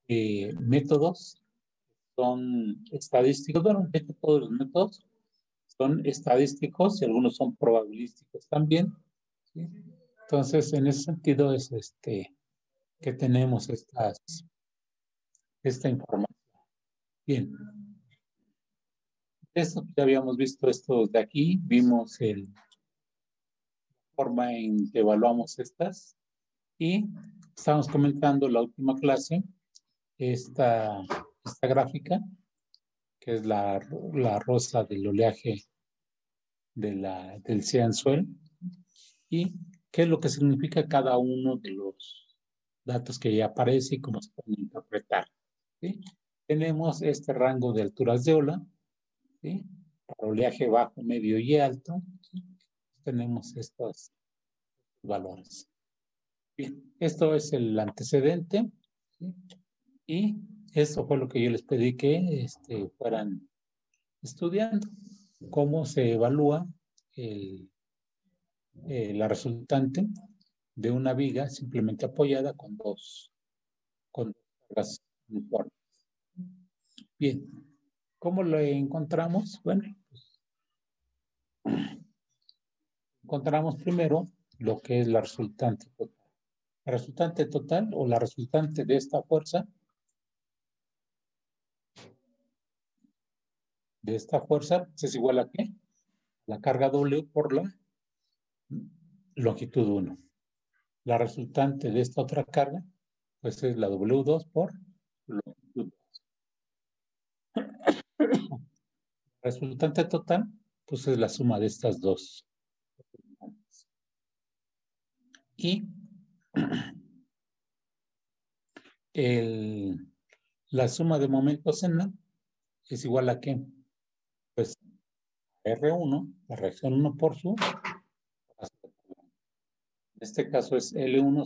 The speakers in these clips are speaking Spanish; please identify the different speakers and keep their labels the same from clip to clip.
Speaker 1: métodos son estadísticos. Bueno, todos los métodos son estadísticos y algunos son probabilísticos también, ¿sí? Entonces, en ese sentido es que tenemos esta información. Bien. Esto ya habíamos visto esto de aquí, vimos la forma en que evaluamos estas y estamos comentando la última clase esta gráfica, que es la rosa del oleaje del cianzuel, y qué es lo que significa cada uno de los datos que ya aparece y cómo se pueden interpretar, ¿sí? Tenemos este rango de alturas de ola, ¿sí? Para oleaje bajo, medio y alto, ¿sí? Tenemos estos valores. Bien, esto es el antecedente, ¿sí? Y eso fue lo que yo les pedí que fueran estudiando, cómo se evalúa la resultante de una viga simplemente apoyada con dos cargas uniformes. Bien, ¿cómo lo encontramos? Bueno, pues, encontramos primero lo que es la resultante total. La resultante total o la resultante de esta fuerza, es igual a ¿qué? La carga W por la longitud 1. La resultante de esta otra carga, pues es la W2 por longitud 2. La resultante total, pues es la suma de estas dos. Y la suma de momentos en la es igual a ¿qué? Pues R1, la reacción 1 por su. En este caso es L1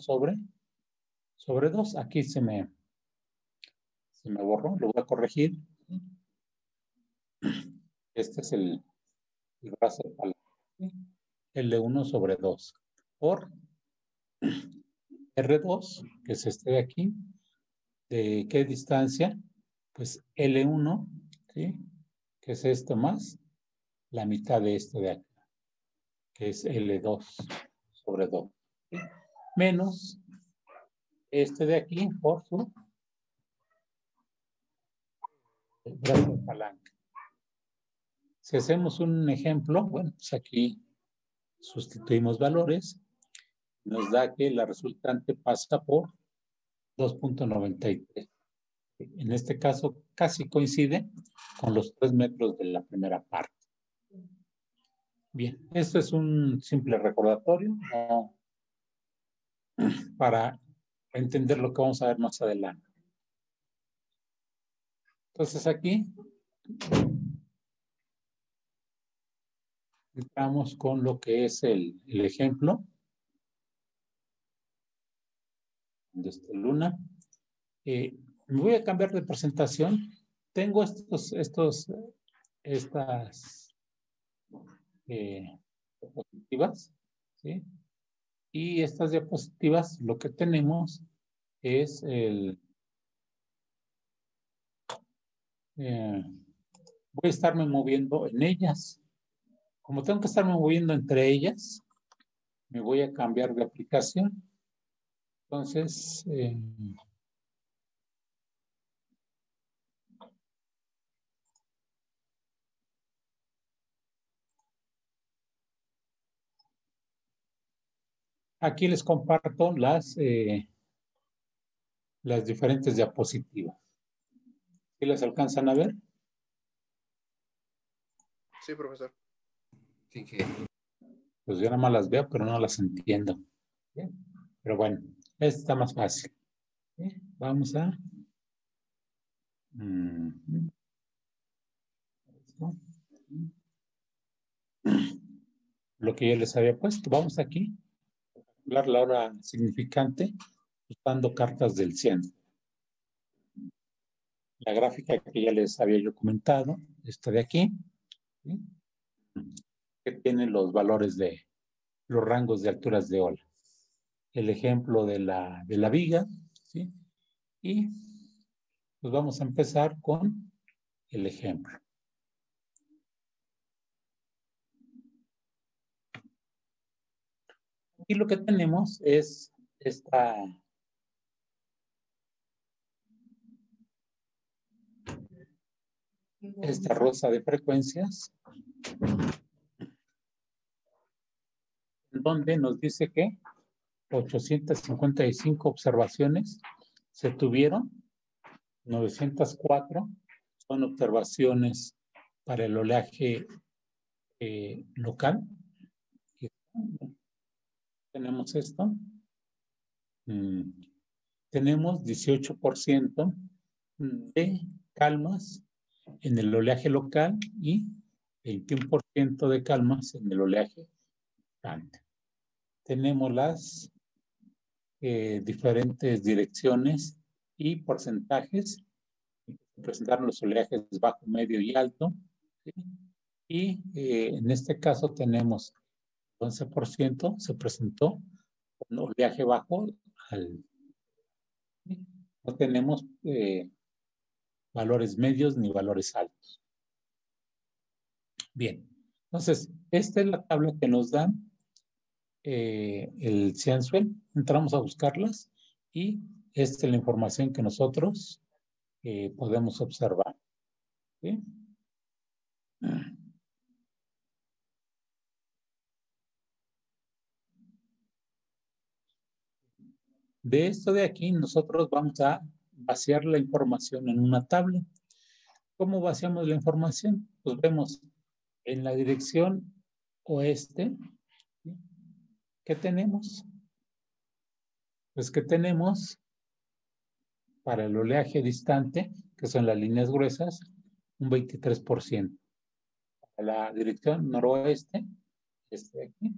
Speaker 1: sobre 2. Aquí se me borró, lo voy a corregir. Este es el brazo de palanca. L1 sobre 2 por R2, que es este de aquí. ¿De qué distancia? Pues L1, ¿sí? Que es esto más la mitad de esto de acá, que es L2 sobre 2. ¿Sí? Menos este de aquí por su brazo de palanca. Si hacemos un ejemplo, bueno, pues aquí sustituimos valores, nos da que la resultante pasa por 2.93. En este caso casi coincide con los 3 metros de la primera parte. Bien, esto es un simple recordatorio, ¿no? Para entender lo que vamos a ver más adelante. Entonces aquí entramos con lo que es el ejemplo de esta luna. Me voy a cambiar de presentación. Tengo estas diapositivas, ¿sí? Y estas diapositivas lo que tenemos es voy a estarme moviendo en ellas. Como tengo que estarme moviendo entre ellas, me voy a cambiar de aplicación. Entonces, aquí les comparto las diferentes diapositivas. ¿Sí las alcanzan a ver?
Speaker 2: Sí, profesor.
Speaker 3: Sí, que...
Speaker 1: Pues yo nada más las veo, pero no las entiendo. ¿Bien? Pero bueno, esta está más fácil. ¿Sí? Vamos a... Lo que yo les había puesto. Vamos aquí a calcular la hora significante usando cartas del ciento. La gráfica que ya les había yo comentado, esta de aquí, ¿sí? Que tiene los valores de los rangos de alturas de ola. El ejemplo de la viga, ¿sí? Y Pues vamos a empezar con el ejemplo. Aquí lo que tenemos es esta rosa de frecuencias, donde nos dice que 855 observaciones se tuvieron, 904 son observaciones para el oleaje local. Tenemos esto. Tenemos 18% de calmas en el oleaje local y 21% de calmas en el oleaje distante. Tenemos las diferentes direcciones y porcentajes. Presentaron los oleajes bajo, medio y alto. ¿Sí? Y en este caso tenemos 11% se presentó con oleaje bajo. No tenemos valores medios ni valores altos. Bien, entonces, esta es la tabla que nos da el Ciansuel. Entramos a buscarlas y esta es la información que nosotros podemos observar. ¿Sí? De esto de aquí, nosotros vamos a vaciar la información en una tabla. ¿Cómo vaciamos la información? Pues vemos en la dirección oeste, ¿sí? ¿Qué tenemos? Pues que tenemos para el oleaje distante, que son las líneas gruesas, un 23%. Para la dirección noroeste, aquí,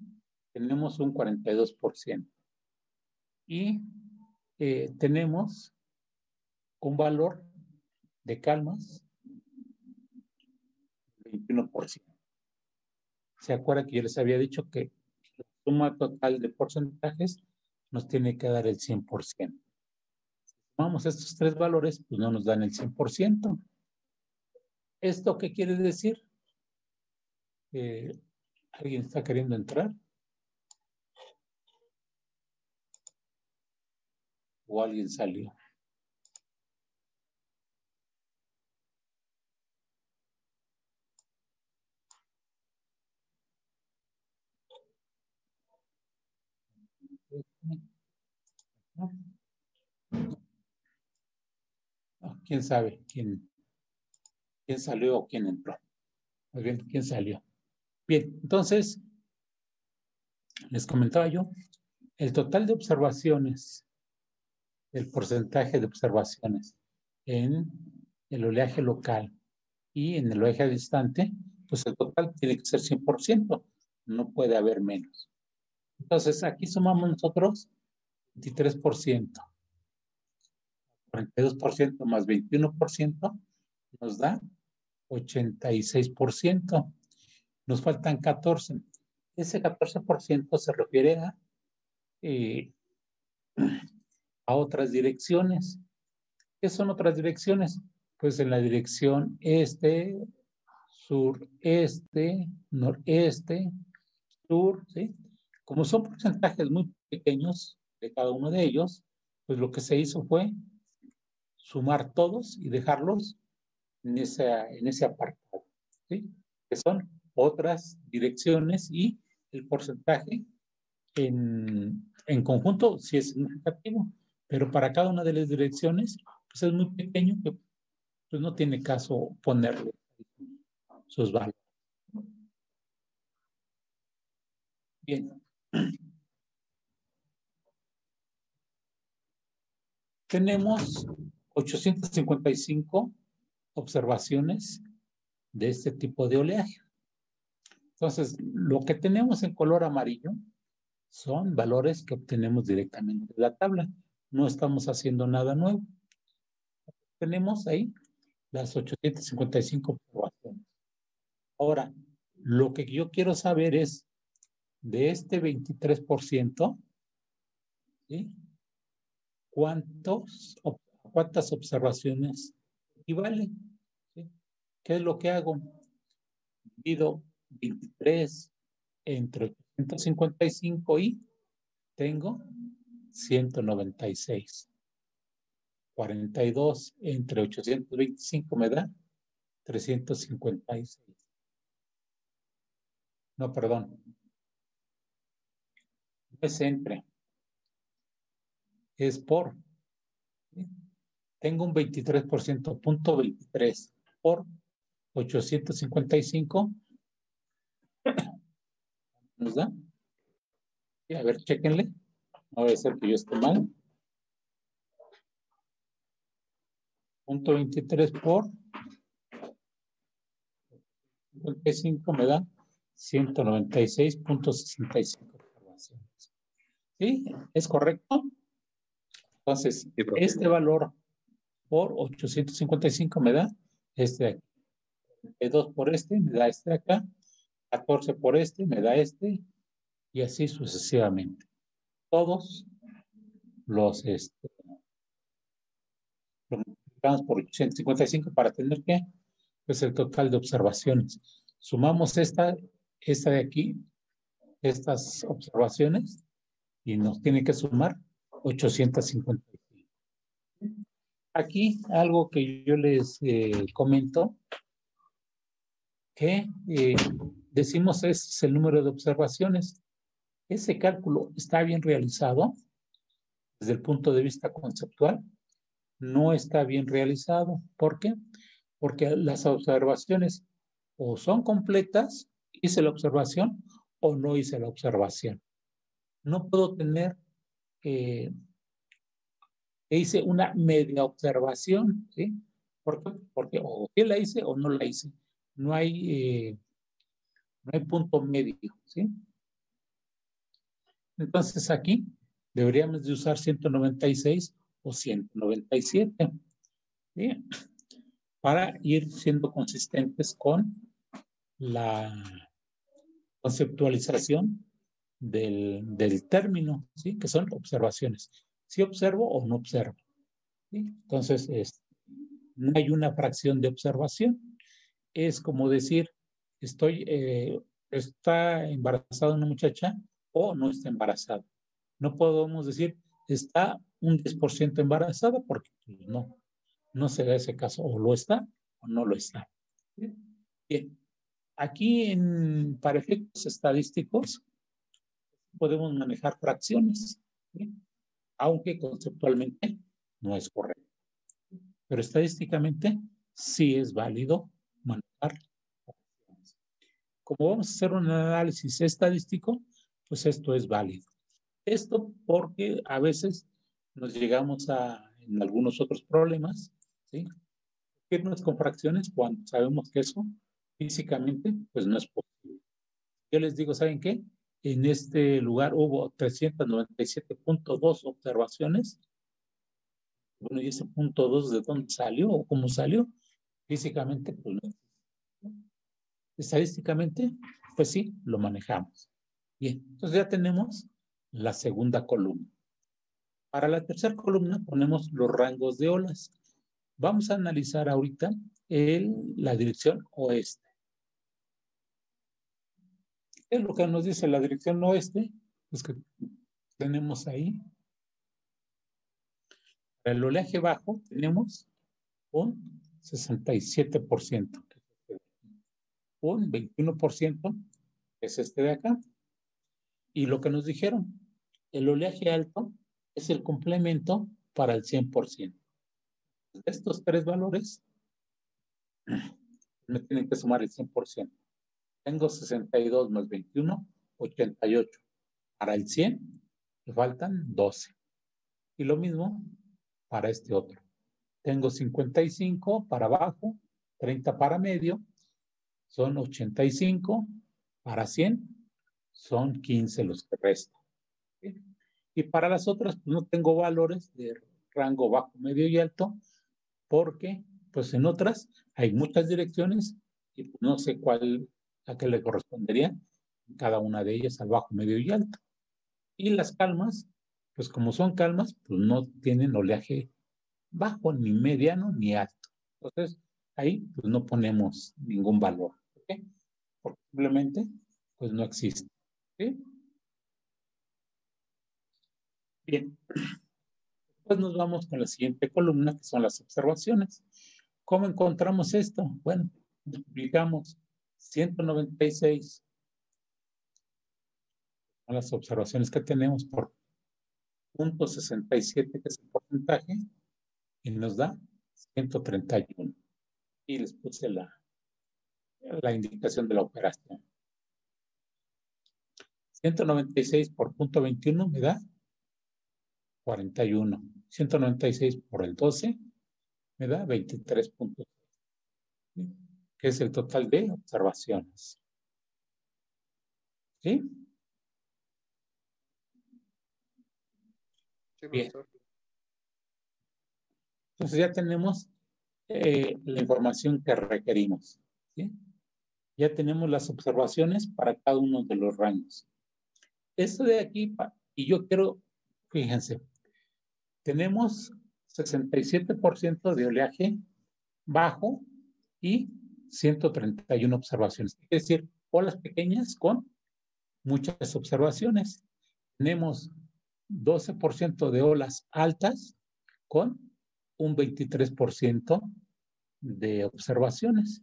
Speaker 1: tenemos un 42%. Y tenemos un valor de calmas 21%. ¿Se acuerda que yo les había dicho que la suma total de porcentajes nos tiene que dar el 100%? Si sumamos estos tres valores, pues no nos dan el 100%. ¿Esto qué quiere decir? ¿Alguien está queriendo entrar? ¿O alguien salió? ¿Quién sabe? ¿Quién salió o quién entró? Muy bien, ¿quién salió? Bien, entonces, les comentaba yo, el total de observaciones, el porcentaje de observaciones en el oleaje local y en el oleaje distante, pues el total tiene que ser 100%, no puede haber menos. Entonces, aquí sumamos nosotros 23%, 42% más 21% nos da 86%. Nos faltan 14%. Ese 14% se refiere a otras direcciones. ¿Qué son otras direcciones? Pues en la dirección este, sureste, noreste, sur, ¿sí? Como son porcentajes muy pequeños de cada uno de ellos, pues lo que se hizo fue sumar todos y dejarlos en ese apartado, ¿sí? Que son otras direcciones y el porcentaje en conjunto sí es significativo, pero para cada una de las direcciones pues es muy pequeño que pues no tiene caso ponerle sus valores. Bien. Tenemos 855 observaciones de este tipo de oleaje. Entonces, lo que tenemos en color amarillo son valores que obtenemos directamente de la tabla. No estamos haciendo nada nuevo. Tenemos ahí las 855 observaciones. Ahora, lo que yo quiero saber es, de este 23%, ¿sí? ¿Cuántas observaciones equivale. ¿Sí? ¿Qué es lo que hago? Divido 23 entre 855 y tengo 196. 42 entre 825 me da 356. No, perdón. No es entre. Es por. ¿Sí? Tengo un 23%, punto 23 por 855. ¿Nos da? Sí, a ver, chéquenle. No debe ser que yo esté mal. Punto 23 por 55 me da 196.65 observaciones. ¿Sí? ¿Es correcto? Entonces, sí, este valor por 855 me da este de aquí. 2 por este me da este de acá. 14 por este me da este. Y así sucesivamente. Todos los multiplicamos por 855 para tener que, pues el total de observaciones. Sumamos esta de aquí, estas observaciones, y nos tiene que sumar 855. Aquí algo que yo les comento, que decimos es el número de observaciones. Ese cálculo está bien realizado desde el punto de vista conceptual. No está bien realizado. ¿Por qué? Porque las observaciones o son completas, hice la observación, o no hice la observación. No puedo tener hice una media observación, ¿sí? ¿Por qué? Porque o sí la hice o no la hice. No hay punto medio, ¿sí? Entonces aquí deberíamos de usar 196 o 197, ¿sí? Para ir siendo consistentes con la conceptualización del término, ¿sí? Que son observaciones. Si observo o no observo, ¿sí? Entonces, no hay una fracción de observación. Es como decir, está embarazada una muchacha o no está embarazada. No podemos decir, está un 10% embarazada porque pues, no se da ese caso, o lo está o no lo está. Bien, aquí para efectos estadísticos podemos manejar fracciones, ¿sí? Aunque conceptualmente no es correcto. Pero estadísticamente sí es válido manejar fracciones. Como vamos a hacer un análisis estadístico, pues esto es válido. Esto porque a veces nos llegamos en algunos otros problemas, ¿sí? Irnos con fracciones cuando sabemos que eso físicamente pues no es posible. Yo les digo, ¿saben qué? En este lugar hubo 397.2 observaciones. Bueno, ¿y ese punto 2 de dónde salió o cómo salió? Físicamente, pues no. Estadísticamente, pues sí, lo manejamos. Bien, entonces ya tenemos la segunda columna. Para la tercera columna ponemos los rangos de olas. Vamos a analizar ahorita la dirección oeste. ¿Qué es lo que nos dice la dirección oeste? Pues que tenemos ahí. Para el oleaje bajo tenemos un 67%. Un 21% es este de acá. Y lo que nos dijeron, el oleaje alto es el complemento para el 100%. De estos tres valores, me tienen que sumar el 100%. Tengo 62 más 21, 88. Para el 100, me faltan 12. Y lo mismo para este otro. Tengo 55 para abajo, 30 para medio, son 85. Para 100, son 15 los que restan. ¿Sí? Y para las otras, pues no tengo valores de rango bajo, medio y alto, porque pues en otras hay muchas direcciones y pues no sé a qué le correspondería cada una de ellas, al bajo, medio y alto. Y las calmas, pues como son calmas, pues no tienen oleaje bajo, ni mediano, ni alto. Entonces, ahí pues, no ponemos ningún valor, ¿ok? Porque simplemente pues no existe, ¿sí? Bien, pues nos vamos con la siguiente columna, que son las observaciones. ¿Cómo encontramos esto? Bueno, multiplicamos 196 a las observaciones que tenemos por 0.67, que es el porcentaje, y nos da 131. Y les puse la indicación de la operación. 196 por 0.21 me da 41. 196 por el 12 me da 23.6, que es el total de observaciones. ¿Sí?
Speaker 2: Sí,
Speaker 1: Bien.
Speaker 2: profesor.
Speaker 1: Entonces ya tenemos la información que requerimos. ¿Sí? Ya tenemos las observaciones para cada uno de los rangos. Esto de aquí, y yo quiero, fíjense, tenemos 67% de oleaje bajo y 131 observaciones. Es decir, olas pequeñas con muchas observaciones. Tenemos 12% de olas altas con un 23% de observaciones.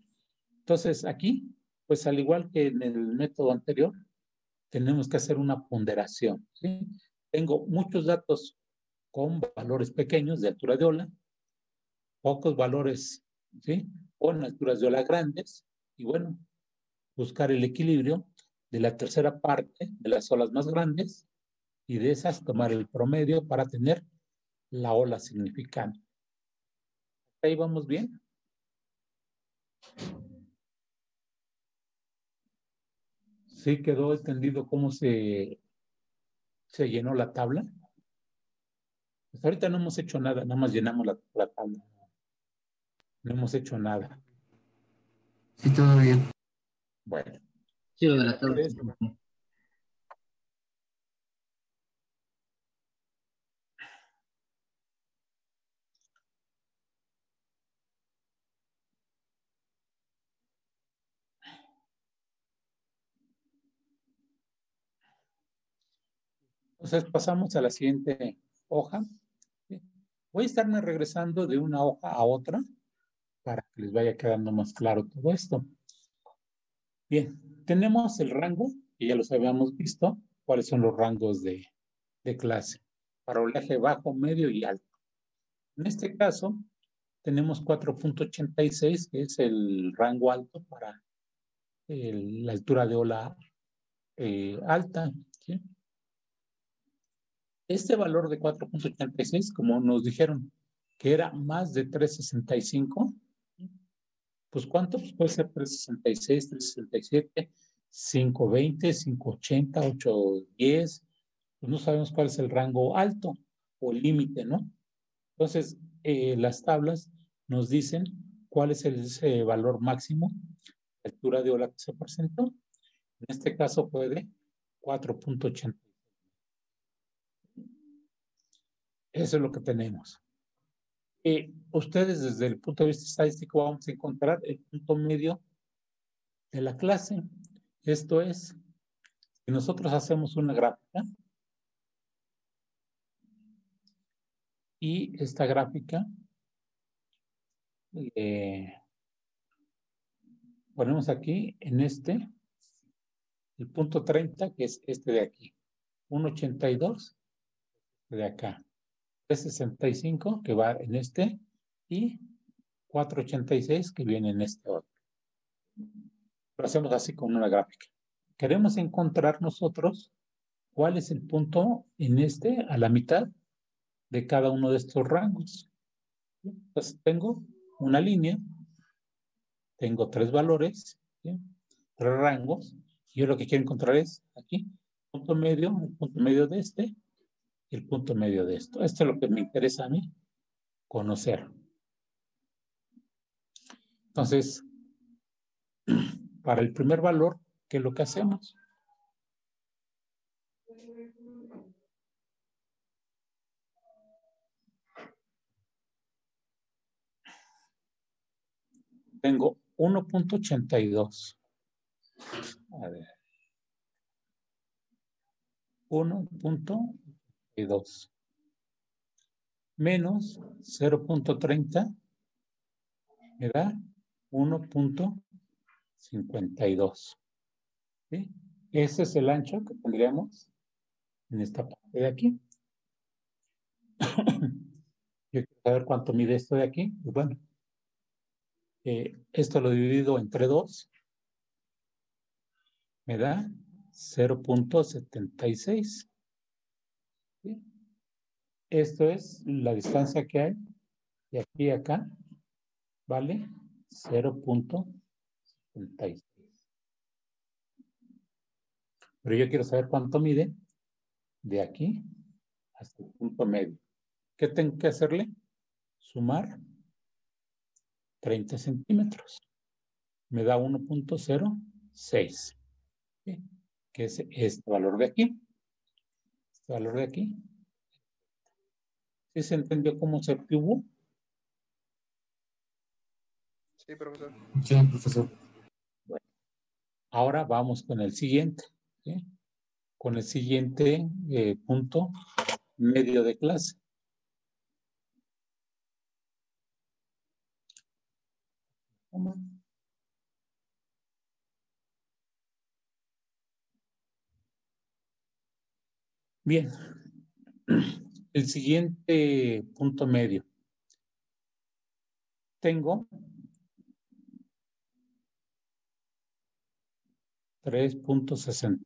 Speaker 1: Entonces, aquí, pues al igual que en el método anterior, tenemos que hacer una ponderación, ¿sí? Tengo muchos datos con valores pequeños de altura de ola, pocos valores, ¿sí? Con alturas de ola grandes, y bueno, buscar el equilibrio de la tercera parte de las olas más grandes y de esas tomar el promedio para tener la ola significante. ¿Ahí vamos bien? ¿Sí quedó entendido cómo se llenó la tabla? Pues ahorita no hemos hecho nada, nada más llenamos la tabla. No hemos hecho nada.
Speaker 3: Sí, todo bien.
Speaker 1: Bueno,
Speaker 3: Sí, lo de la tabla.
Speaker 1: entonces, pasamos a la siguiente hoja. Voy a estarme regresando de una hoja a otra para que les vaya quedando más claro todo esto. Bien, tenemos el rango, que ya los habíamos visto, cuáles son los rangos de clase, para oleaje bajo, medio y alto. En este caso, tenemos 4.86, que es el rango alto para la altura de ola alta, ¿sí? Este valor de 4.86, como nos dijeron que era más de 365, pues ¿cuánto? Pues puede ser 366, 367, 520, 580, 810. Pues no sabemos cuál es el rango alto o límite, ¿no? Entonces, las tablas nos dicen cuál es ese valor máximo de altura de ola que se presentó. En este caso fue de 4.80. Eso es lo que tenemos. Ustedes desde el punto de vista estadístico vamos a encontrar el punto medio de la clase. Esto es, si nosotros hacemos una gráfica y esta gráfica ponemos aquí en el punto 30, que es este de aquí, 1.82 de acá, 3.65 que va en este y 4.86 que viene en este otro. Lo hacemos así con una gráfica. Queremos encontrar nosotros cuál es el punto en a la mitad de cada uno de estos rangos. Entonces tengo una línea, tengo tres valores, ¿sí? Tres rangos, y yo lo que quiero encontrar es aquí, punto medio, el punto medio de y el punto medio de esto. Esto es lo que me interesa a mí conocer. Entonces, para el primer valor, ¿qué es lo que hacemos? tengo 1.82. A ver. 1.82 menos 0.30 me da 1.52. ¿Sí? Ese es el ancho que tendríamos en esta parte de aquí. Yo quiero saber cuánto mide esto de aquí. Pues bueno, esto lo divido entre 2. Me da 0.76. ¿Sí? Esto es la distancia que hay de aquí a acá. Vale 0.76. Pero yo quiero saber cuánto mide de aquí hasta el punto medio. ¿Qué tengo que hacerle? Sumar 30 centímetros. Me da 1.06. ¿Sí? Que es este valor de aquí. Este valor de aquí. ¿Sí se entendió cómo se obtuvo?
Speaker 2: Sí, profesor.
Speaker 3: Sí, profesor.
Speaker 1: Bueno, ahora vamos con el siguiente. ¿Sí? Con el siguiente punto medio de clase. Bien, el siguiente punto medio. Tengo 3.65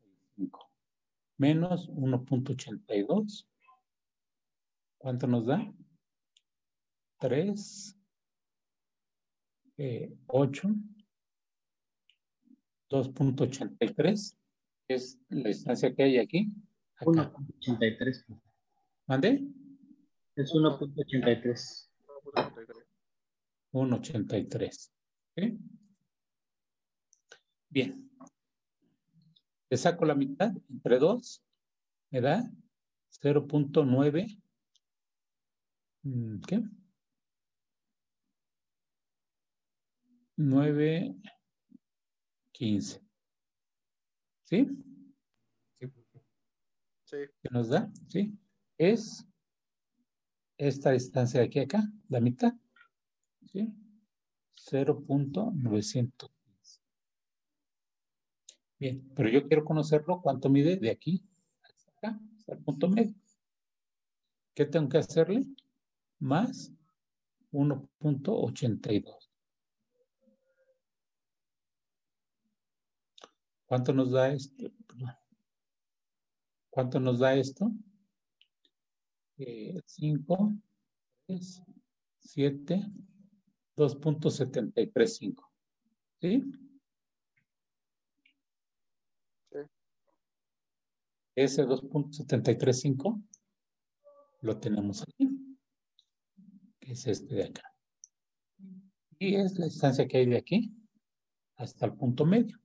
Speaker 1: menos 1.82. ¿Cuánto nos da? 3, 8, 2.83. Es la distancia que hay aquí. Acá.
Speaker 3: 1.83.
Speaker 1: ¿Mande?
Speaker 3: Es 1.83.
Speaker 1: 1.83. ¿Sí? Bien. Le saco la mitad entre 2. Me da 0.9. ¿Qué? 9.15. ¿Sí?
Speaker 2: Sí.
Speaker 1: ¿Qué nos da? ¿Sí? Es esta distancia de aquí a acá, la mitad. ¿Sí? 0.915. Bien, pero yo quiero conocerlo, cuánto mide de aquí hasta acá, hasta el punto medio. ¿Qué tengo que hacerle? Más 1.82. ¿Cuánto nos da esto? ¿Cuánto nos da esto? 5, 3, 7, 2.735. ¿Sí?
Speaker 2: Sí.
Speaker 1: Ese 2.735 lo tenemos aquí, que es este de acá. Y es la distancia que hay de aquí hasta el punto medio.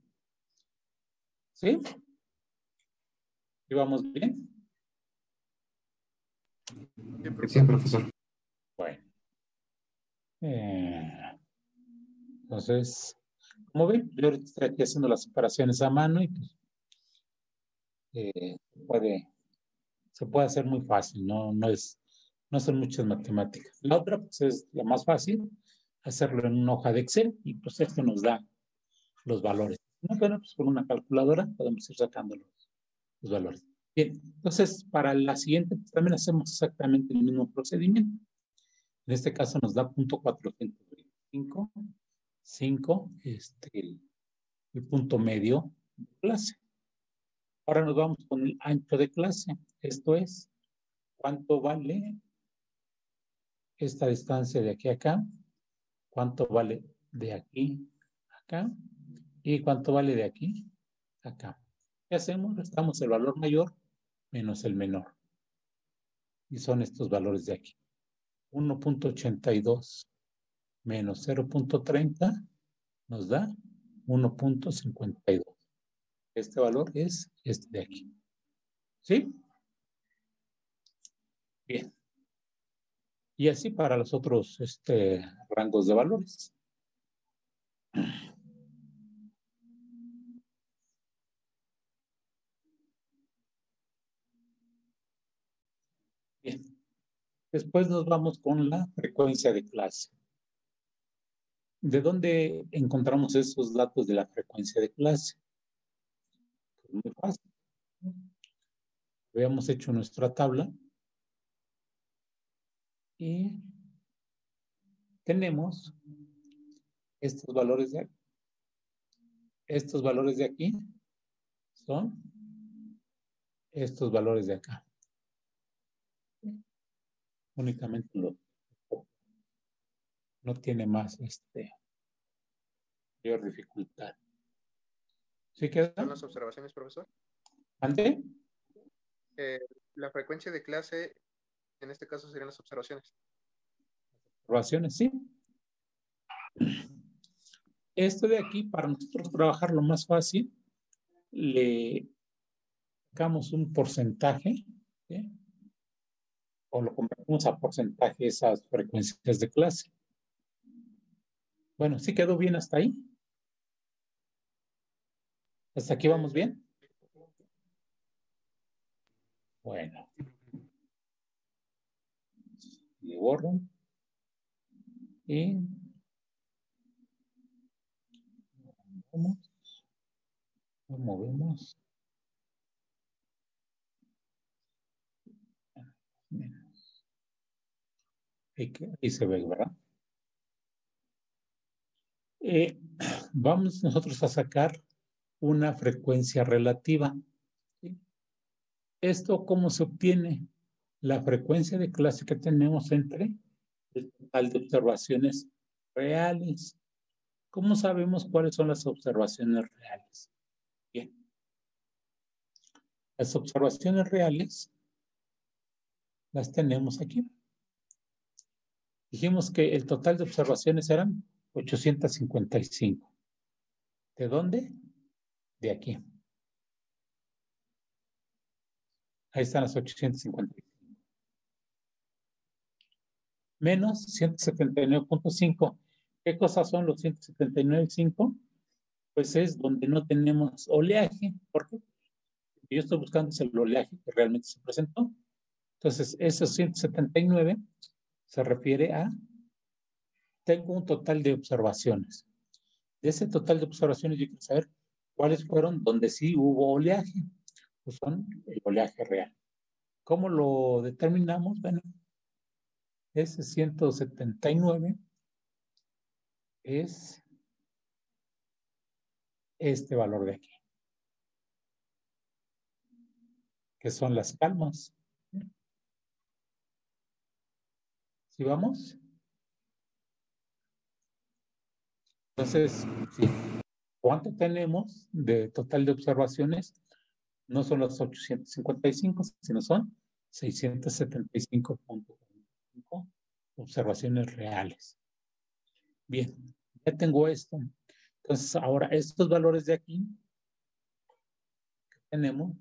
Speaker 1: ¿Sí? ¿Y vamos bien?
Speaker 3: Sí, profesor.
Speaker 1: Bueno. Entonces, como ven, yo ahorita estoy aquí haciendo las operaciones a mano y pues, se puede hacer muy fácil, no son muchas matemáticas. La otra pues, es la más fácil, hacerlo en una hoja de Excel y pues esto nos da los valores. ¿No? Bueno, pues con una calculadora podemos ir sacando los valores. Bien, entonces para la siguiente pues, también hacemos exactamente el mismo procedimiento. En este caso nos da 0.425, 5, el punto medio de clase. Ahora nos vamos con el ancho de clase. Esto es, ¿cuánto vale esta distancia de aquí a acá? ¿Cuánto vale de aquí a acá? ¿Y cuánto vale de aquí a acá? ¿Qué hacemos? Restamos el valor mayor menos el menor. Y son estos valores de aquí. 1.82 menos 0.30 nos da 1.52. Este valor es este de aquí. ¿Sí? Bien. Y así para los otros rangos de valores. Bien. Después nos vamos con la frecuencia de clase. ¿De dónde encontramos esos datos de la frecuencia de clase? Pues muy fácil. Habíamos hecho nuestra tabla y tenemos estos valores de aquí. Estos valores de aquí son estos valores de acá. Únicamente no tiene más mayor dificultad. ¿Sí queda?
Speaker 2: ¿Son las observaciones, profesor?
Speaker 1: ¿Ante?
Speaker 2: La frecuencia de clase, en este caso, serían las observaciones.
Speaker 1: Observaciones, sí. Esto de aquí, para nosotros trabajarlo más fácil, le sacamos un porcentaje, ¿sí? O lo convertimos a porcentaje esas frecuencias de clase. Bueno, ¿sí quedó bien hasta ahí? ¿Hasta aquí vamos bien? Bueno. Le borro. Y lo movemos. Ahí se ve, ¿verdad? Vamos nosotros a sacar una frecuencia relativa. ¿Sí? ¿Esto cómo se obtiene? La frecuencia de clase que tenemos entre el total de observaciones reales. ¿Cómo sabemos cuáles son las observaciones reales? Bien. Las observaciones reales las tenemos aquí. Dijimos que el total de observaciones eran 855. ¿De dónde? De aquí. Ahí están las 855. Menos 179.5. ¿Qué cosas son los 179.5? Pues es donde no tenemos oleaje. ¿Por qué? Yo estoy buscando el oleaje que realmente se presentó. Entonces, esos 179 se refiere a, tengo un total de observaciones. De ese total de observaciones yo quiero saber cuáles fueron donde sí hubo oleaje. Pues son el oleaje real. ¿Cómo lo determinamos? Bueno, ese 179 es este valor de aquí, que son las calmas. ¿Sí vamos? Entonces,
Speaker 3: Sí.
Speaker 1: ¿cuánto tenemos de total de observaciones? No son los 855, sino son 675.5 observaciones reales. Bien, ya tengo esto. Entonces, ahora estos valores de aquí que tenemos,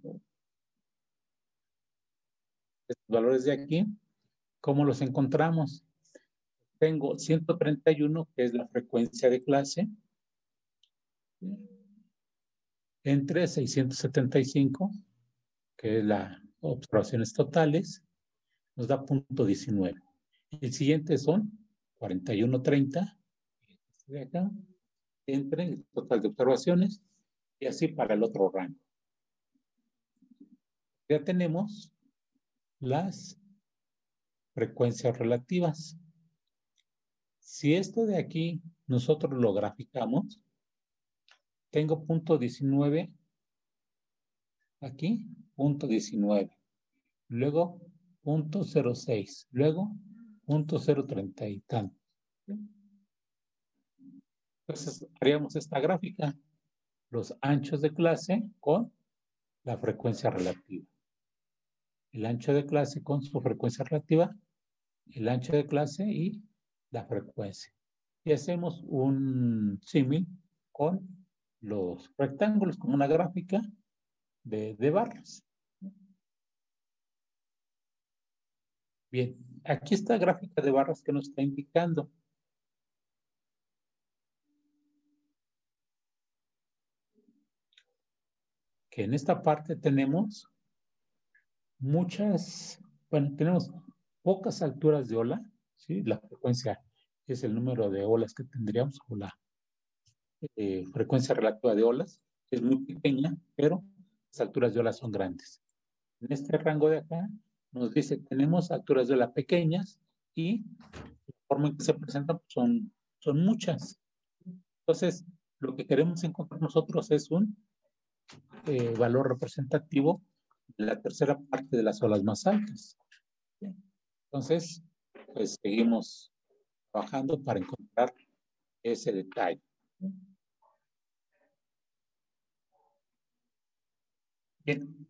Speaker 1: estos valores de aquí, ¿cómo los encontramos? Tengo 131, que es la frecuencia de clase, entre 675, que es las observaciones totales, nos da punto 19. El siguiente son 41.30, de acá, entre el total de observaciones, y así para el otro rango. Ya tenemos las frecuencias relativas. Si esto de aquí nosotros lo graficamos, tengo punto 19 aquí, punto 19. Luego punto 06. Luego punto 030 y tanto. Entonces haríamos esta gráfica. Los anchos de clase con la frecuencia relativa. El ancho de clase con su frecuencia relativa, el ancho de clase y la frecuencia. Y hacemos un símil con los rectángulos, como una gráfica de barras. Bien, aquí está gráfica de barras que nos está indicando que en esta parte tenemos tenemos pocas alturas de ola, ¿sí? La frecuencia es el número de olas que tendríamos, o la frecuencia relativa de olas, es muy pequeña, pero las alturas de ola son grandes. En este rango de acá nos dice que tenemos alturas de ola pequeñas y la forma en que se presentan son muchas. Entonces, lo que queremos encontrar nosotros es un valor representativo de la tercera parte de las olas más altas. Entonces, pues seguimos trabajando para encontrar ese detalle. Bien.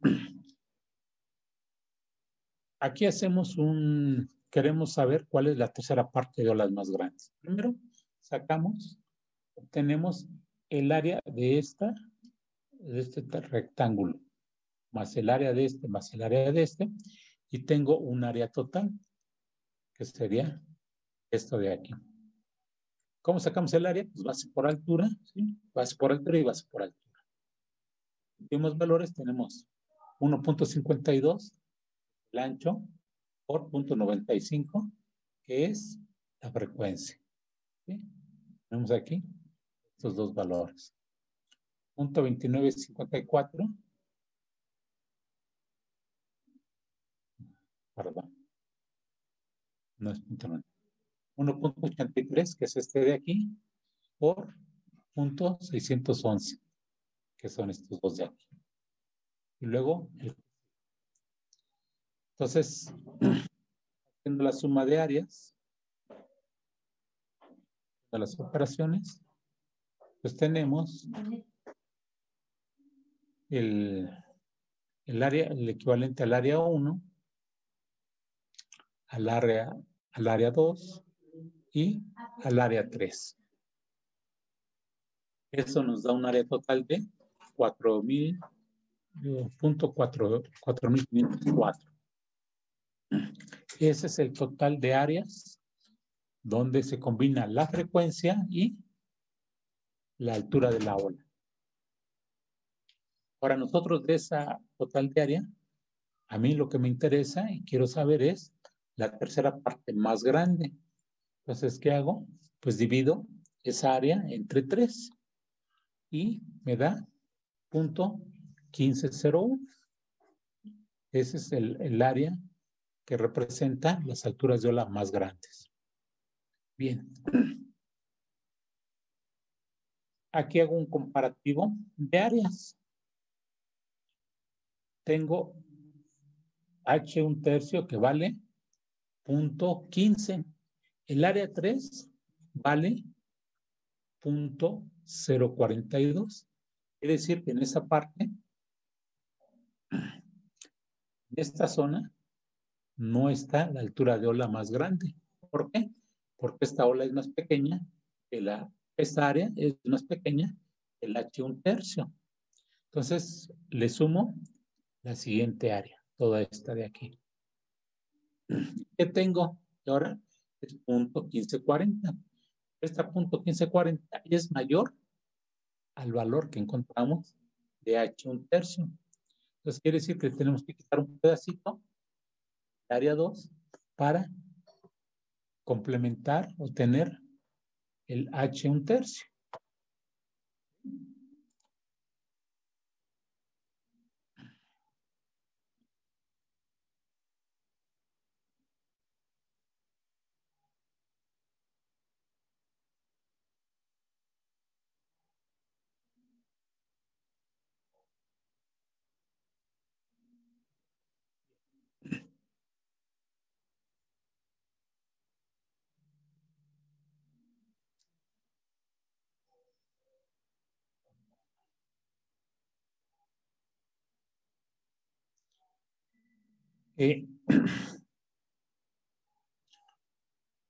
Speaker 1: Aquí queremos saber cuál es la tercera parte de olas más grandes. Primero, obtenemos el área de este rectángulo, más el área de este, más el área de este, y tengo un área total, que sería esto de aquí. ¿Cómo sacamos el área? Pues base por altura, ¿sí? Base por altura y base por altura. Últimos valores tenemos 1.52, el ancho, por 0.95, que es la frecuencia. ¿Sí? Tenemos aquí estos dos valores. 0.2954. Perdón. No es 0.9. 1.83, que es este de aquí, por 0.611, que son estos dos de aquí. Y luego, entonces, haciendo la suma de áreas de las operaciones, pues tenemos el equivalente al área 1, al área 2 y al área 3. Eso nos da un área total de 4.504. Ese es el total de áreas donde se combina la frecuencia y la altura de la ola. Ahora, nosotros de esa total de área, a mí lo que me interesa y quiero saber es la tercera parte más grande. Entonces, ¿qué hago? Pues divido esa área entre 3 y me da 0.1501. Ese es el área que representa las alturas de ola más grandes. Bien. Aquí hago un comparativo de áreas. Tengo H1/3 que vale 0.15. El área 3 vale 0.042. Quiere decir que en esa parte, en esta zona, no está la altura de ola más grande. ¿Por qué? Porque esta ola es más pequeña que esta área es más pequeña que el H1/3. Entonces, le sumo la siguiente área, toda esta de aquí. ¿Qué tengo? Ahora es 0.1540. Esta 0.1540 es mayor al valor que encontramos de H1/3. Entonces, quiere decir que tenemos que quitar un pedacito, área 2, para complementar o tener el H1/3.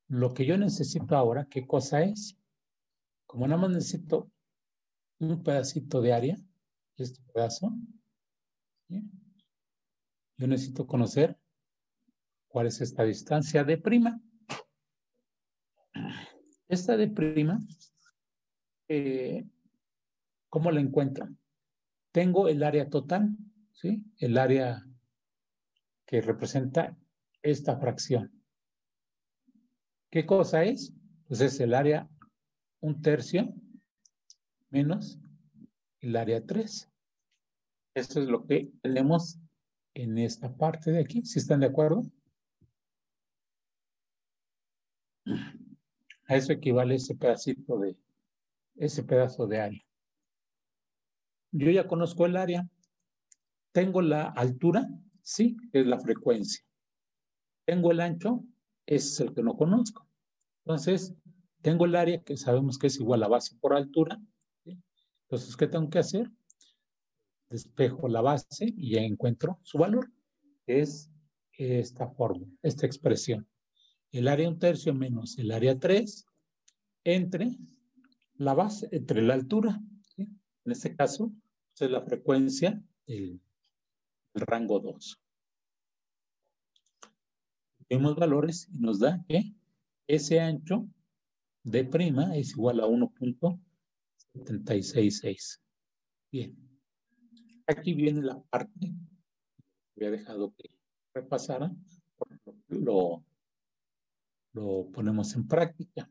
Speaker 1: Lo que yo necesito ahora, ¿qué cosa es? Como nada más necesito un pedacito de área, este pedazo, ¿sí? Yo necesito conocer cuál es esta distancia de prima. Esta de prima, ¿cómo la encuentran? tengo el área total, ¿sí? El área que representa esta fracción. ¿Qué cosa es? Pues es el área 1/3 menos el área 3. Eso es lo que tenemos en esta parte de aquí. ¿Sí están de acuerdo? A eso equivale ese pedazo de área. Yo ya conozco el área. ¿Tengo la altura? Sí, es la frecuencia. ¿Tengo el ancho? Ese es el que no conozco. Entonces, tengo el área que sabemos que es igual a base por altura. ¿Sí? Entonces, ¿qué tengo que hacer? Despejo la base y ya encuentro su valor, que es esta fórmula, esta expresión. El área 1/3 menos el área 3 entre la base, entre la altura. ¿Sí? En este caso, es la frecuencia del rango 2. Vemos valores y nos da que ese ancho de prima es igual a 1.766. Bien. Aquí viene la parte que había dejado que repasara. Lo ponemos en práctica.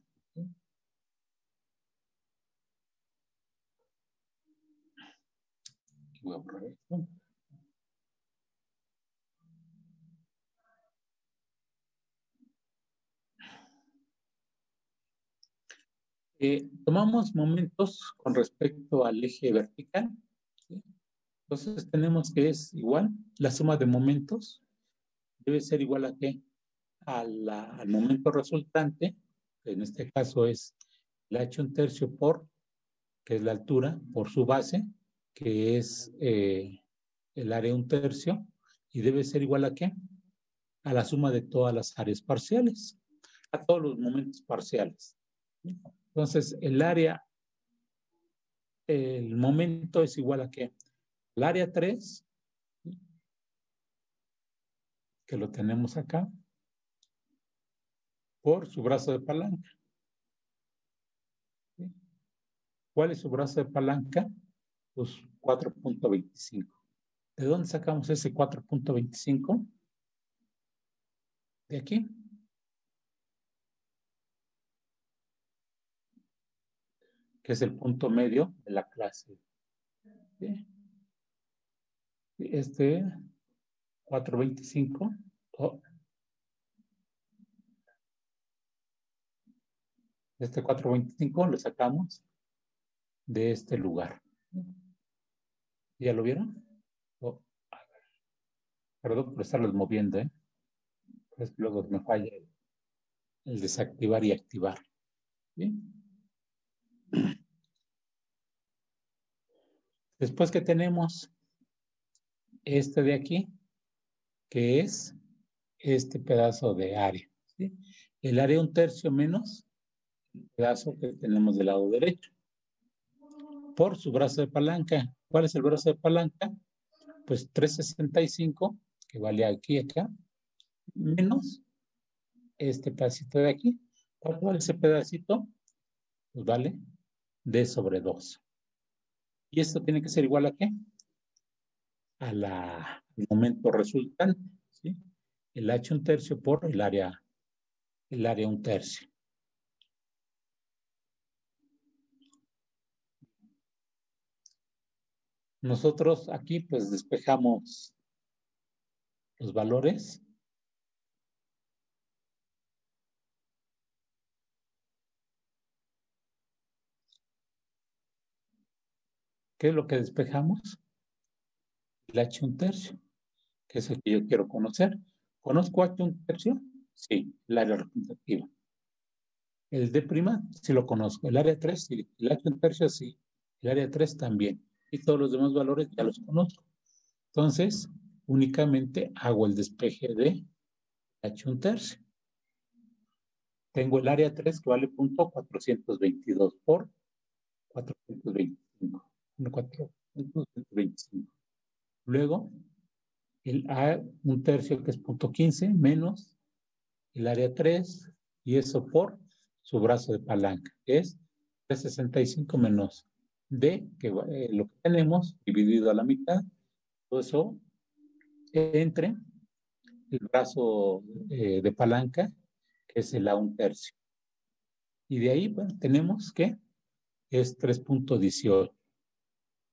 Speaker 1: Voy a borrar esto. Tomamos momentos con respecto al eje vertical. ¿Sí? Entonces tenemos que es igual, la suma de momentos debe ser igual a ¿qué? Al momento resultante, que en este caso es el h 1/3 por, que es la altura, por su base, que es el área 1/3, y debe ser igual a ¿qué? A la suma de todas las áreas parciales, a todos los momentos parciales. Entonces, el momento es igual a ¿qué? El área 3, que lo tenemos acá, por su brazo de palanca. ¿Sí? ¿Cuál es su brazo de palanca? Pues 4.25. ¿De dónde sacamos ese 4.25? De aquí. Que es el punto medio de la clase. ¿Sí? Este 4.25. Este 4.25 lo sacamos de este lugar. ¿Ya lo vieron? Perdón por estarlos moviendo, pues luego me falla el desactivar y activar. ¿Bien? Después que tenemos este de aquí, que es este pedazo de área. ¿Sí? El área 1/3 menos el pedazo que tenemos del lado derecho. Por su brazo de palanca. ¿Cuál es el brazo de palanca? Pues 365, que vale aquí y acá, menos este pedacito de aquí. ¿Cuál vale ese pedacito? Pues vale D sobre 2. ¿Y esto tiene que ser igual a qué? Al momento resultante, ¿sí? El h 1/3 por el área 1/3. Nosotros aquí pues despejamos los valores. ¿Qué es lo que despejamos? El h 1/3, que es el que yo quiero conocer. ¿Conozco h 1/3? Sí, el área representativa. El D', sí lo conozco. El área 3, sí. El h 1/3, sí. El área 3 también. Y todos los demás valores ya los conozco. Entonces, únicamente hago el despeje de h 1/3. Tengo el área 3 que vale .422 por 425. 425. Luego, el A 1/3 que es .15 menos el área 3 y eso por su brazo de palanca, que es 365 menos de que lo que tenemos dividido a la mitad, todo eso entre el brazo de palanca, que es el A1/3. Y de ahí, bueno, tenemos que es 3.18.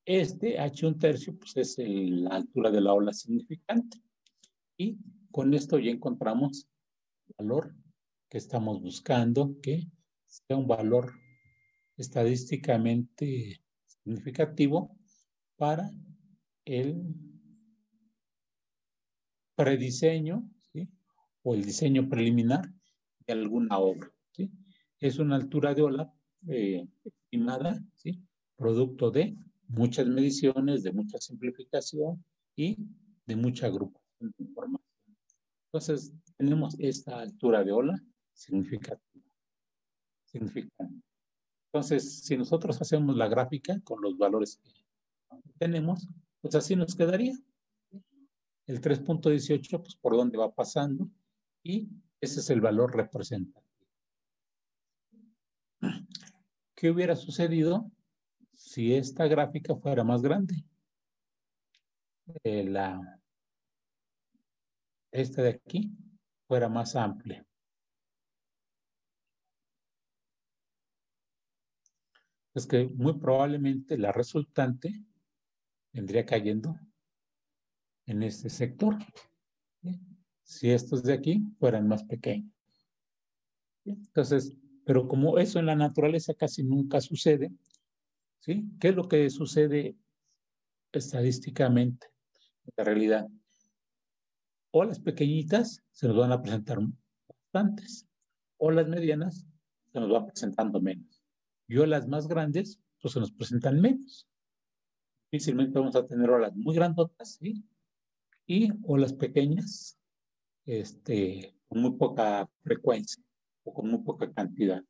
Speaker 1: Este H1/3 pues es la altura de la ola significante. Y con esto ya encontramos el valor que estamos buscando, que sea un valor estadísticamente significativo para el prediseño, ¿sí? O el diseño preliminar de alguna obra, ¿sí? Es una altura de ola estimada, ¿sí? Producto de muchas mediciones, de mucha simplificación y de mucha agrupación de información. Entonces, tenemos esta altura de ola significativa. Entonces, si nosotros hacemos la gráfica con los valores que tenemos, pues así nos quedaría. El 3.18, pues por dónde va pasando, y ese es el valor representativo. ¿Qué hubiera sucedido si esta gráfica fuera más grande? Esta de aquí fuera más amplia. Es que muy probablemente la resultante vendría cayendo en este sector, ¿sí? Si estos de aquí fueran más pequeños. ¿Sí? Entonces, pero como eso en la naturaleza casi nunca sucede, ¿sí? ¿Qué es lo que sucede estadísticamente en la realidad? O las pequeñitas se nos van a presentar bastantes, o las medianas se nos va presentando menos. Y o las más grandes, pues se nos presentan menos. Difícilmente vamos a tener olas muy grandotas, ¿sí? Y olas pequeñas, con muy poca frecuencia o con muy poca cantidad.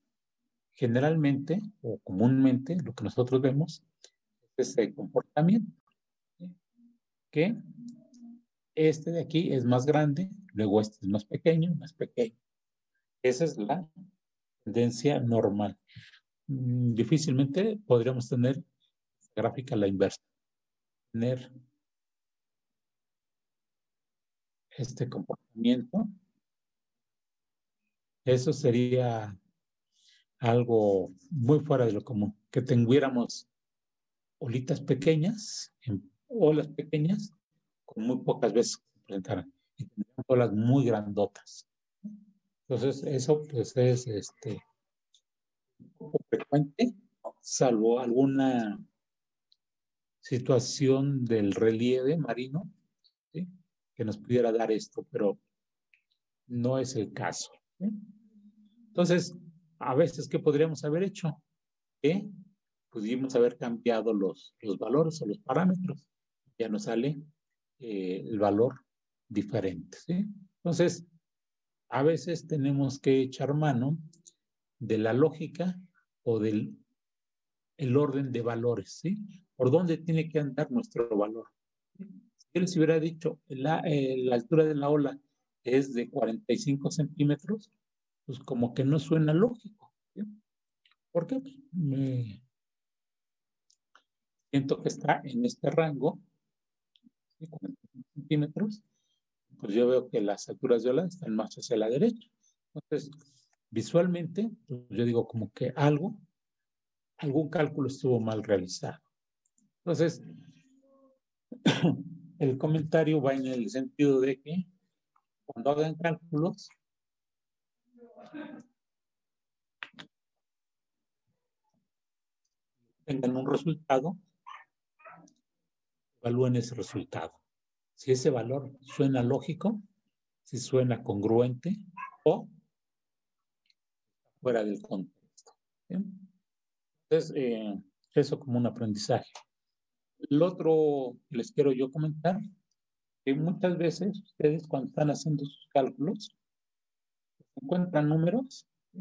Speaker 1: Generalmente o comúnmente lo que nosotros vemos es ese comportamiento, ¿sí? Que este de aquí es más grande, luego este es más pequeño, más pequeño. Esa es la tendencia normal. Difícilmente podríamos tener gráfica a la inversa. Tener este comportamiento, eso sería algo muy fuera de lo común, que tuviéramos olitas pequeñas, olas pequeñas, con muy pocas veces que se presentaran, y tendríamos olas muy grandotas. Entonces, eso pues es poco frecuente, salvo alguna situación del relieve marino, ¿sí? Que nos pudiera dar esto, pero no es el caso, ¿sí? Entonces, a veces, ¿qué podríamos haber hecho? Que pudimos haber cambiado los valores o los parámetros. Ya nos sale el valor diferente, ¿sí? Entonces, a veces tenemos que echar mano de la lógica o del el orden de valores, ¿sí? ¿Por dónde tiene que andar nuestro valor? Si él se hubiera dicho, la altura de la ola es de 45 centímetros, pues como que no suena lógico, ¿sí? ¿Por qué? Pues me siento que está en este rango, ¿sí? 45 centímetros, pues yo veo que las alturas de ola están más hacia la derecha. Entonces, visualmente, pues yo digo como que algún cálculo estuvo mal realizado. Entonces, el comentario va en el sentido de que cuando hagan cálculos, tengan un resultado, evalúen ese resultado. Si ese valor suena lógico, si suena congruente o fuera del contexto. ¿Bien? Entonces, eso como un aprendizaje. El otro que les quiero yo comentar, que muchas veces ustedes cuando están haciendo sus cálculos, encuentran números, ¿sí?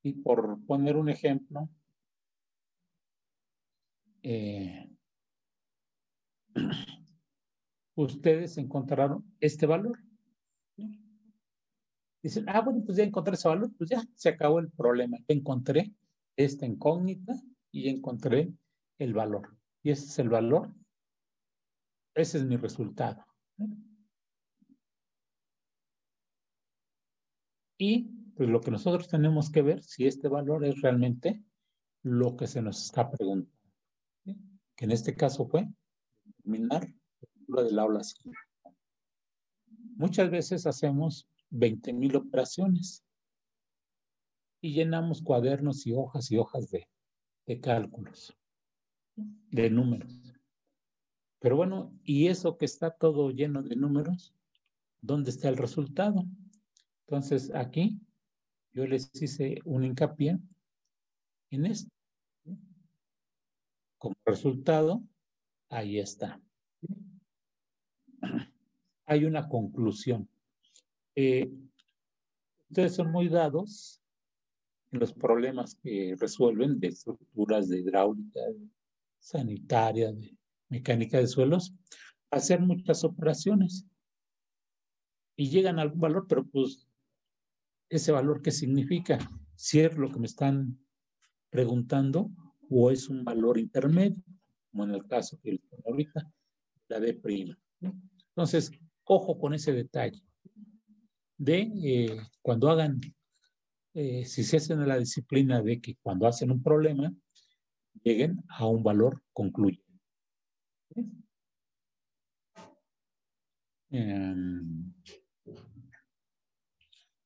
Speaker 1: Y por poner un ejemplo, ustedes encontraron este valor, ¿sí? Dicen, bueno, pues ya encontré ese valor, pues ya se acabó el problema. Encontré esta incógnita y encontré el valor. Y ese es el valor. Ese es mi resultado. Y pues lo que nosotros tenemos que ver si este valor es realmente lo que se nos está preguntando. ¿Sí? Que en este caso fue determinar la estructura del aula. Muchas veces hacemos 20,000 operaciones y llenamos cuadernos y hojas de cálculos, de números. Pero bueno, y eso que está todo lleno de números, ¿dónde está el resultado? Entonces aquí yo les hice un hincapié en esto. Como resultado, ahí está. Hay una conclusión. Ustedes son muy dados en los problemas que resuelven de estructuras de hidráulica, de sanitaria, de mecánica de suelos, a hacer muchas operaciones y llegan a algún valor, pero pues ese valor, ¿qué significa? Si es lo que me están preguntando o es un valor intermedio, como en el caso que les pongo ahorita, la D'. Entonces, ojo con ese detalle de cuando hagan, si se hacen en la disciplina de que cuando hacen un problema, lleguen a un valor concluyente.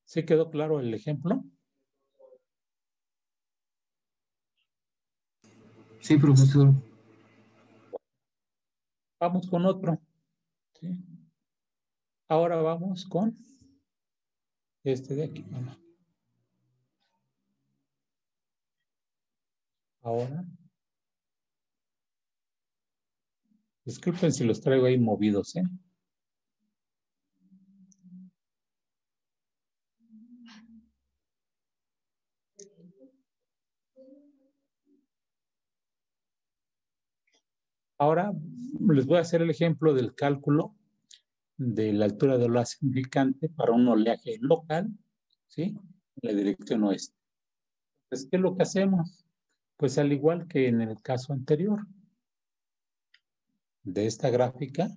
Speaker 1: ¿Sí quedó claro el ejemplo?
Speaker 3: Sí, profesor.
Speaker 1: Vamos con otro. ¿Sí? Ahora vamos con este de aquí. Ahora. Disculpen si los traigo ahí movidos, ¿eh? Ahora les voy a hacer el ejemplo del cálculo de la altura de ola significante para un oleaje local, ¿sí? En la dirección oeste. Entonces, ¿qué es lo que hacemos? Pues al igual que en el caso anterior de esta gráfica,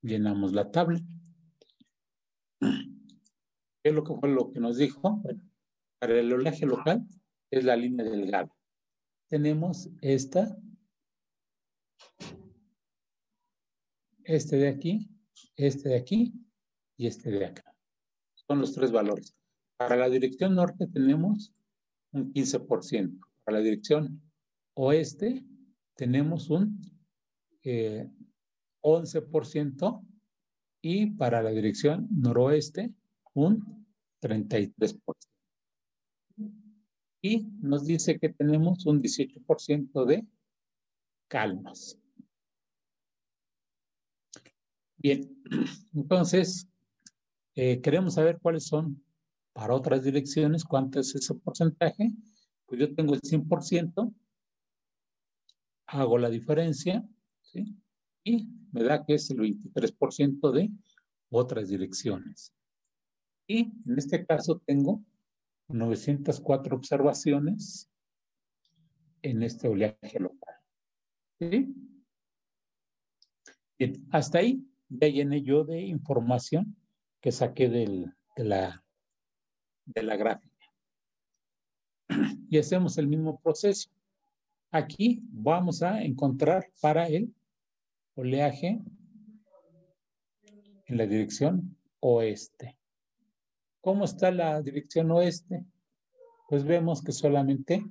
Speaker 1: llenamos la tabla. ¿Qué es lo que fue lo que nos dijo? Bueno, para el oleaje local es la línea delgada. Tenemos esta, este de aquí y este de acá. Son los tres valores. Para la dirección norte tenemos un 15%. Para la dirección oeste tenemos un 11% y para la dirección noroeste un 33%. Y nos dice que tenemos un 18% de calmas. Bien, entonces queremos saber cuáles son para otras direcciones, cuánto es ese porcentaje. Pues yo tengo el 100%, hago la diferencia, ¿sí? Y me da que es el 23% de otras direcciones. Y en este caso tengo 904 observaciones en este oleaje local. ¿Sí? Bien, hasta ahí ya llené yo de información que saqué de la gráfica. Y hacemos el mismo proceso. Aquí vamos a encontrar para el oleaje en la dirección oeste. ¿Cómo está la dirección oeste? Pues vemos que solamente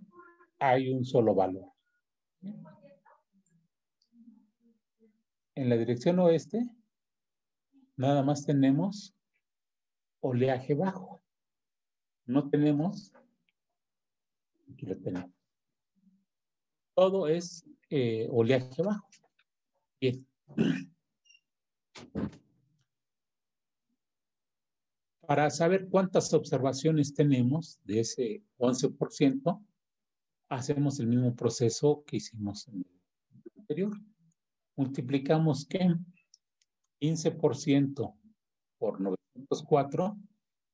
Speaker 1: hay un solo valor. En la dirección oeste, nada más tenemos oleaje bajo. No tenemos, aquí lo tenemos. Todo es oleaje bajo. Bien. Para saber cuántas observaciones tenemos de ese 11%, hacemos el mismo proceso que hicimos en el anterior. Multiplicamos ¿qué? 15% por 904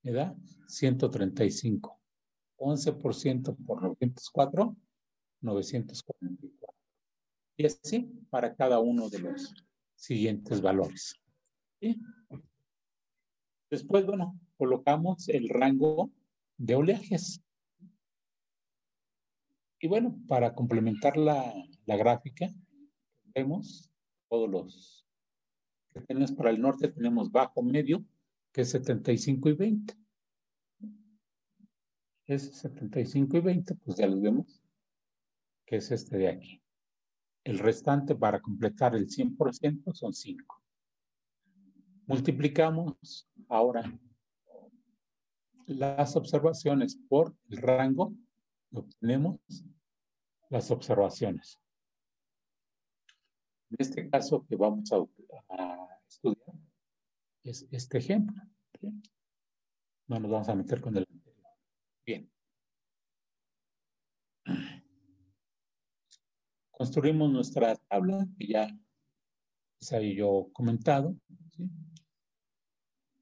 Speaker 1: me da 135. 11% por 904, 944. Y así para cada uno de los siguientes valores. ¿Sí? Después, bueno, colocamos el rango de oleajes. Y bueno, para complementar la gráfica, vemos todos los que tenemos para el norte. Tenemos bajo, medio, que es 75 y 20. Es 75 y 20, pues ya los vemos, que es este de aquí. El restante para completar el 100% son 5. Multiplicamos ahora las observaciones por el rango y obtenemos las observaciones. En este caso que vamos a estudiar es este ejemplo. ¿Sí? No nos vamos a meter con el anterior. Bien. Construimos nuestra tabla, que ya les había yo comentado. ¿Sí?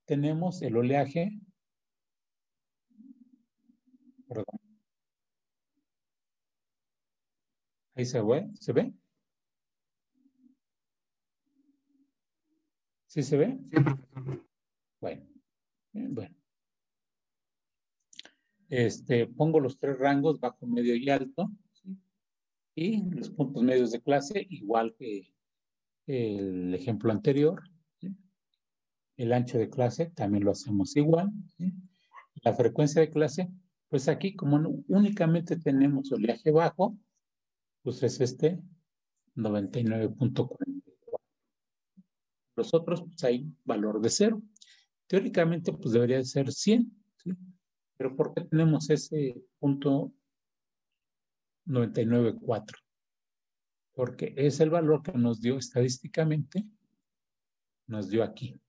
Speaker 1: Tenemos el oleaje. Perdón. Ahí se ve. ¿Se ve? ¿Sí se ve?
Speaker 3: Sí, profesor.
Speaker 1: Bueno. Pongo los 3 rangos, bajo, medio y alto. ¿Sí? Y los puntos medios de clase, igual que el ejemplo anterior. ¿Sí? El ancho de clase también lo hacemos igual. ¿Sí? La frecuencia de clase, pues aquí como únicamente tenemos oleaje bajo, pues es 99.44. Los otros, pues hay valor de 0. Teóricamente, pues debería de ser 100. ¿Sí? Pero ¿por qué tenemos ese punto 99.4? Porque es el valor que nos dio estadísticamente, nos dio aquí.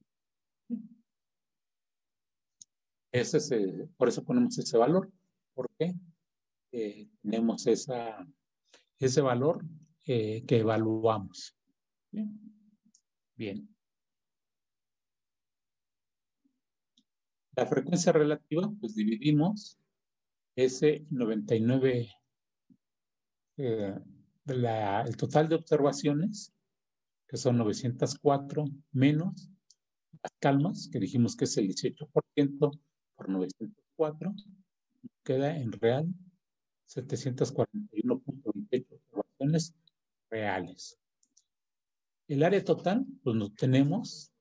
Speaker 1: Por eso ponemos ese valor, porque tenemos ese valor que evaluamos. Bien. La frecuencia relativa, pues dividimos ese 99, el total de observaciones, que son 904, menos las calmas, que dijimos que es el 18% por 904, queda en real 741.28 observaciones reales. El área total, pues no tenemos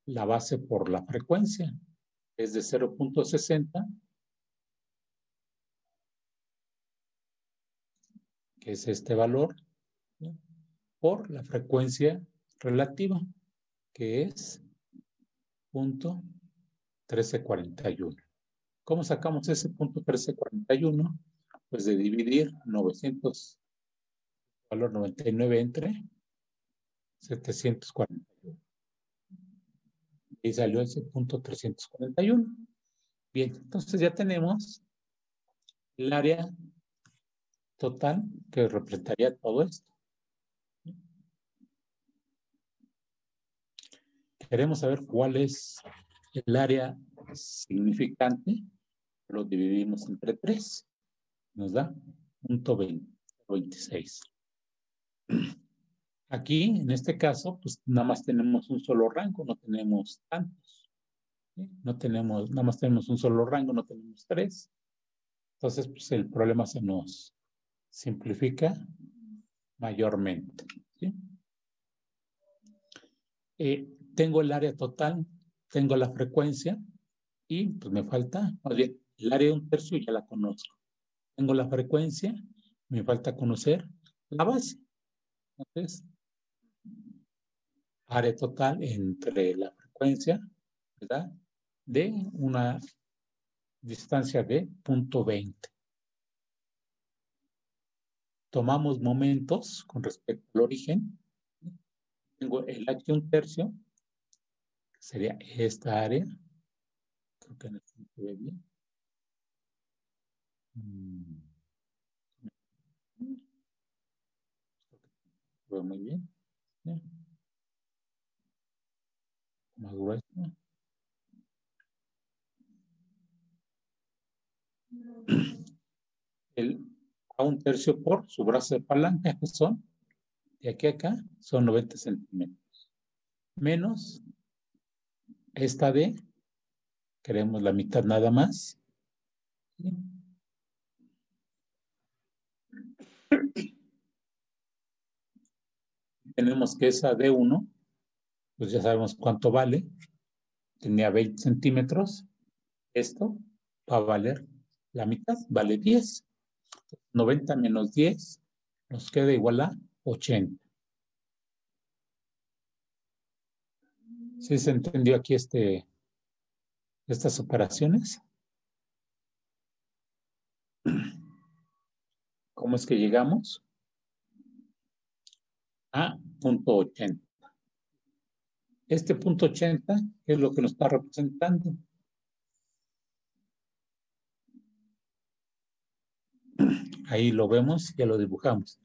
Speaker 1: la base por la frecuencia, es de 0.60, que es este valor, ¿no? Por la frecuencia relativa, que es 0.1341. ¿Cómo sacamos ese 0.1341? Pues de dividir 900, valor 99 entre 741. Y salió ese 0.341. Bien, entonces ya tenemos el área total que representaría todo esto. Queremos saber cuál es el área significante. Lo dividimos entre 3. Nos da 0.26. Aquí, en este caso, pues nada más tenemos un solo rango, no tenemos tantos. ¿Sí? Nada más tenemos un solo rango, no tenemos 3. Entonces, pues el problema se nos simplifica mayormente. ¿Sí? Tengo el área total, tengo la frecuencia y pues me falta, más bien, el área de 1/3 ya la conozco. Tengo la frecuencia, me falta conocer la base. Entonces, área total entre la frecuencia, ¿verdad? De una distancia de 0.20. Tomamos momentos con respecto al origen. Tengo el h1/3, que sería esta área. Creo que no se ve bien. Se ve muy bien. Más grueso. a 1/3 por su brazo de palanca, que son, de aquí a acá, son 90 centímetros. Menos esta D, queremos la mitad nada más. ¿Sí? Tenemos que esa D1, pues ya sabemos cuánto vale. Tenía 20 centímetros. Esto va a valer la mitad, vale 10. 90 menos 10 nos queda igual a 80. ¿Sí se entendió aquí estas operaciones? ¿Cómo es que llegamos? A punto 80. Este punto 80 es lo que nos está representando. Ahí lo vemos, ya lo dibujamos.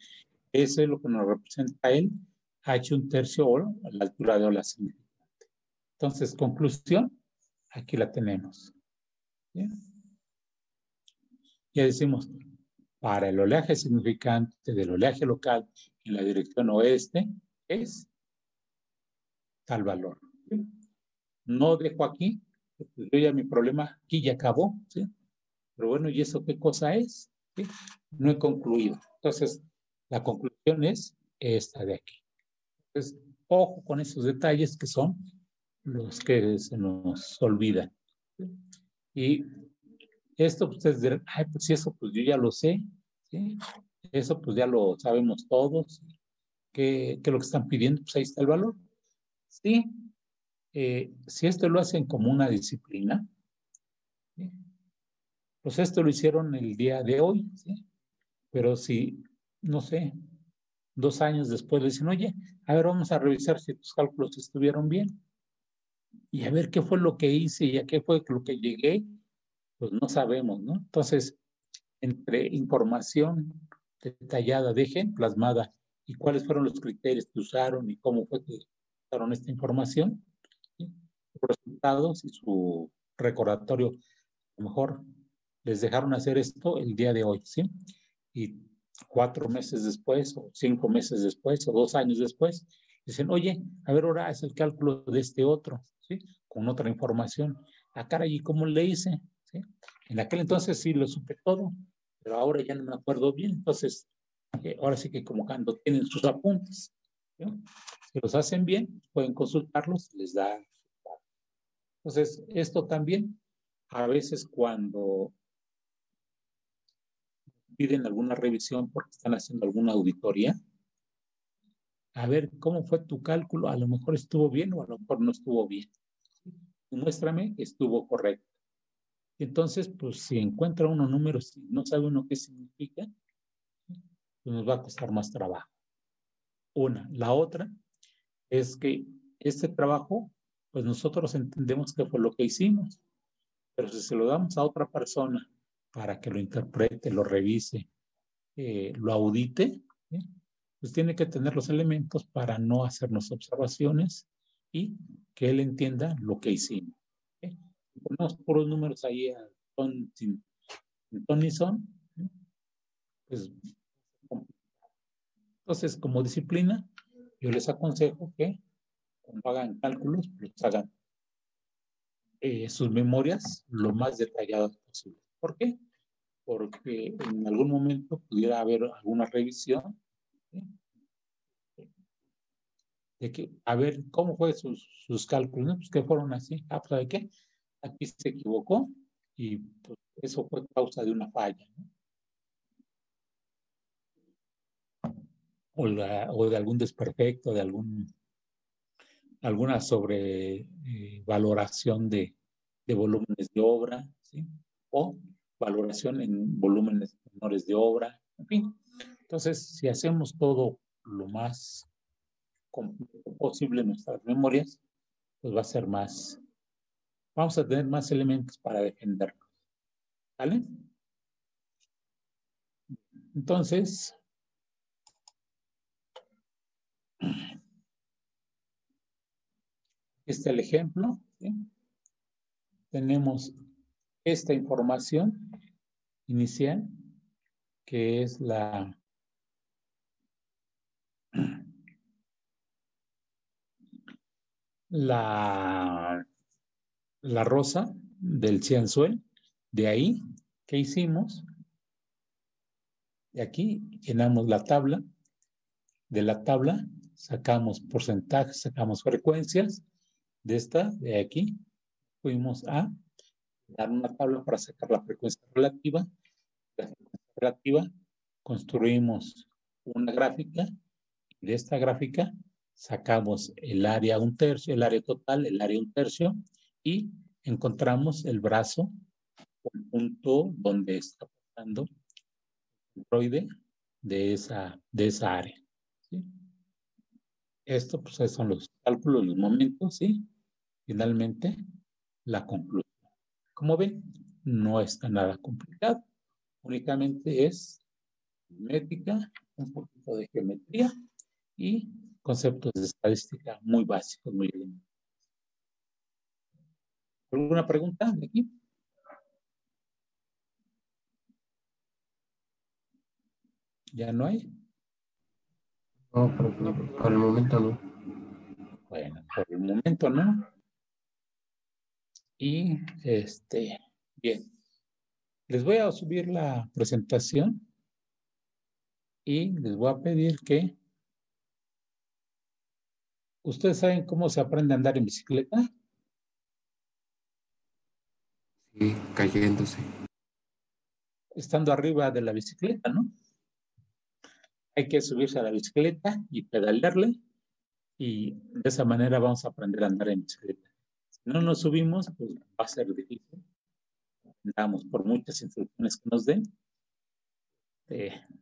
Speaker 1: Eso es lo que nos representa el H1/3 o la altura de ola significante. Entonces, conclusión, aquí la tenemos. ¿Bien? Ya decimos, para el oleaje significante del oleaje local en la dirección oeste es tal valor. ¿Sí? No dejo aquí, yo ya mi problema aquí ya acabó, ¿sí? Pero bueno, ¿y eso qué cosa es? ¿Sí? No he concluido. Entonces, la conclusión es esta de aquí. Entonces, ojo con esos detalles que son los que se nos olvidan. ¿Sí? Y esto ustedes dirán, ay, pues eso pues yo ya lo sé, ¿sí? Eso pues ya lo sabemos todos, que lo que están pidiendo, pues ahí está el valor. Sí, si esto lo hacen como una disciplina, ¿sí? Pues esto lo hicieron el día de hoy, ¿sí? Pero si, no sé, 2 años después le dicen, oye, a ver, vamos a revisar si tus cálculos estuvieron bien y a ver qué fue lo que hice y a qué fue lo que llegué, pues no sabemos, ¿no? Entonces, entre información detallada, dejen plasmada y cuáles fueron los criterios que usaron y cómo fue que usaron esta información, ¿sí? Los resultados y su recordatorio, a lo mejor les dejaron hacer esto el día de hoy, ¿sí? Y 4 meses después, o 5 meses después, o 2 años después, dicen, oye, a ver, ahora es el cálculo de este otro, ¿sí? Con otra información. Ah, caray, ¿y cómo le hice? ¿Sí? En aquel entonces sí lo supe todo, pero ahora ya no me acuerdo bien. Entonces, ahora sí que como cuando tienen sus apuntes, ¿sí? Si los hacen bien, pueden consultarlos, les da. Entonces, esto también, a veces cuando piden alguna revisión porque están haciendo alguna auditoría, a ver cómo fue tu cálculo, a lo mejor estuvo bien o a lo mejor no estuvo bien. Muéstrame que estuvo correcto. Entonces, pues si encuentra uno números y no sabe uno qué significa, pues nos va a costar más trabajo. Una. La otra es que este trabajo, pues nosotros entendemos que fue lo que hicimos, pero si se lo damos a otra persona para que lo interprete, lo revise, lo audite, ¿sí? Pues tiene que tener los elementos para no hacernos observaciones y que él entienda lo que hicimos. ¿Sí? Si ponemos puros números ahí a sin ton ni son, ¿sí? Pues entonces, como disciplina, yo les aconsejo que cuando hagan cálculos, pues hagan sus memorias lo más detalladas posible. ¿Por qué? Porque en algún momento pudiera haber alguna revisión, ¿sí? De que, a ver, ¿cómo fue sus cálculos? ¿No? Pues que fueron así. Ah, pues, ¿sabe qué? Aquí se equivocó y pues, eso fue causa de una falla, ¿no? O de algún desperfecto, de alguna sobrevaloración de volúmenes de obra, ¿sí? O valoración en volúmenes menores de obra, en fin. Entonces, si hacemos todo lo más completo posible en nuestras memorias, pues va a ser más, vamos a tener más elementos para defendernos. ¿Vale? Entonces, este es el ejemplo, ¿sí? Tenemos esta información inicial, que es la rosa del cianzuel. De ahí, ¿qué hicimos? De aquí llenamos la tabla. De la tabla sacamos porcentajes, sacamos frecuencias. De aquí, fuimos a dar una tabla para sacar la frecuencia relativa. La frecuencia relativa, construimos una gráfica. Y de esta gráfica sacamos el área un tercio, el área total, el área un tercio, y encontramos el brazo, el punto donde está pasando el toroide de esa área. ¿Sí? Esto, pues, son los cálculos, los momentos, y finalmente la conclusión. Como ven, no está nada complicado. Únicamente es aritmética, un poquito de geometría y conceptos de estadística muy básicos, muy bien. ¿Alguna pregunta de aquí? ¿Ya no hay?
Speaker 3: No, por el momento no.
Speaker 1: Bueno, por el momento no. Y bien. Les voy a subir la presentación y les voy a pedir que ¿ustedes saben cómo se aprende a andar en bicicleta?
Speaker 3: Sí, cayéndose.
Speaker 1: Estando arriba de la bicicleta, ¿no? Hay que subirse a la bicicleta y pedalearle, y de esa manera vamos a aprender a andar en bicicleta. Si no nos subimos, pues va a ser difícil. Andamos por muchas instrucciones que nos den.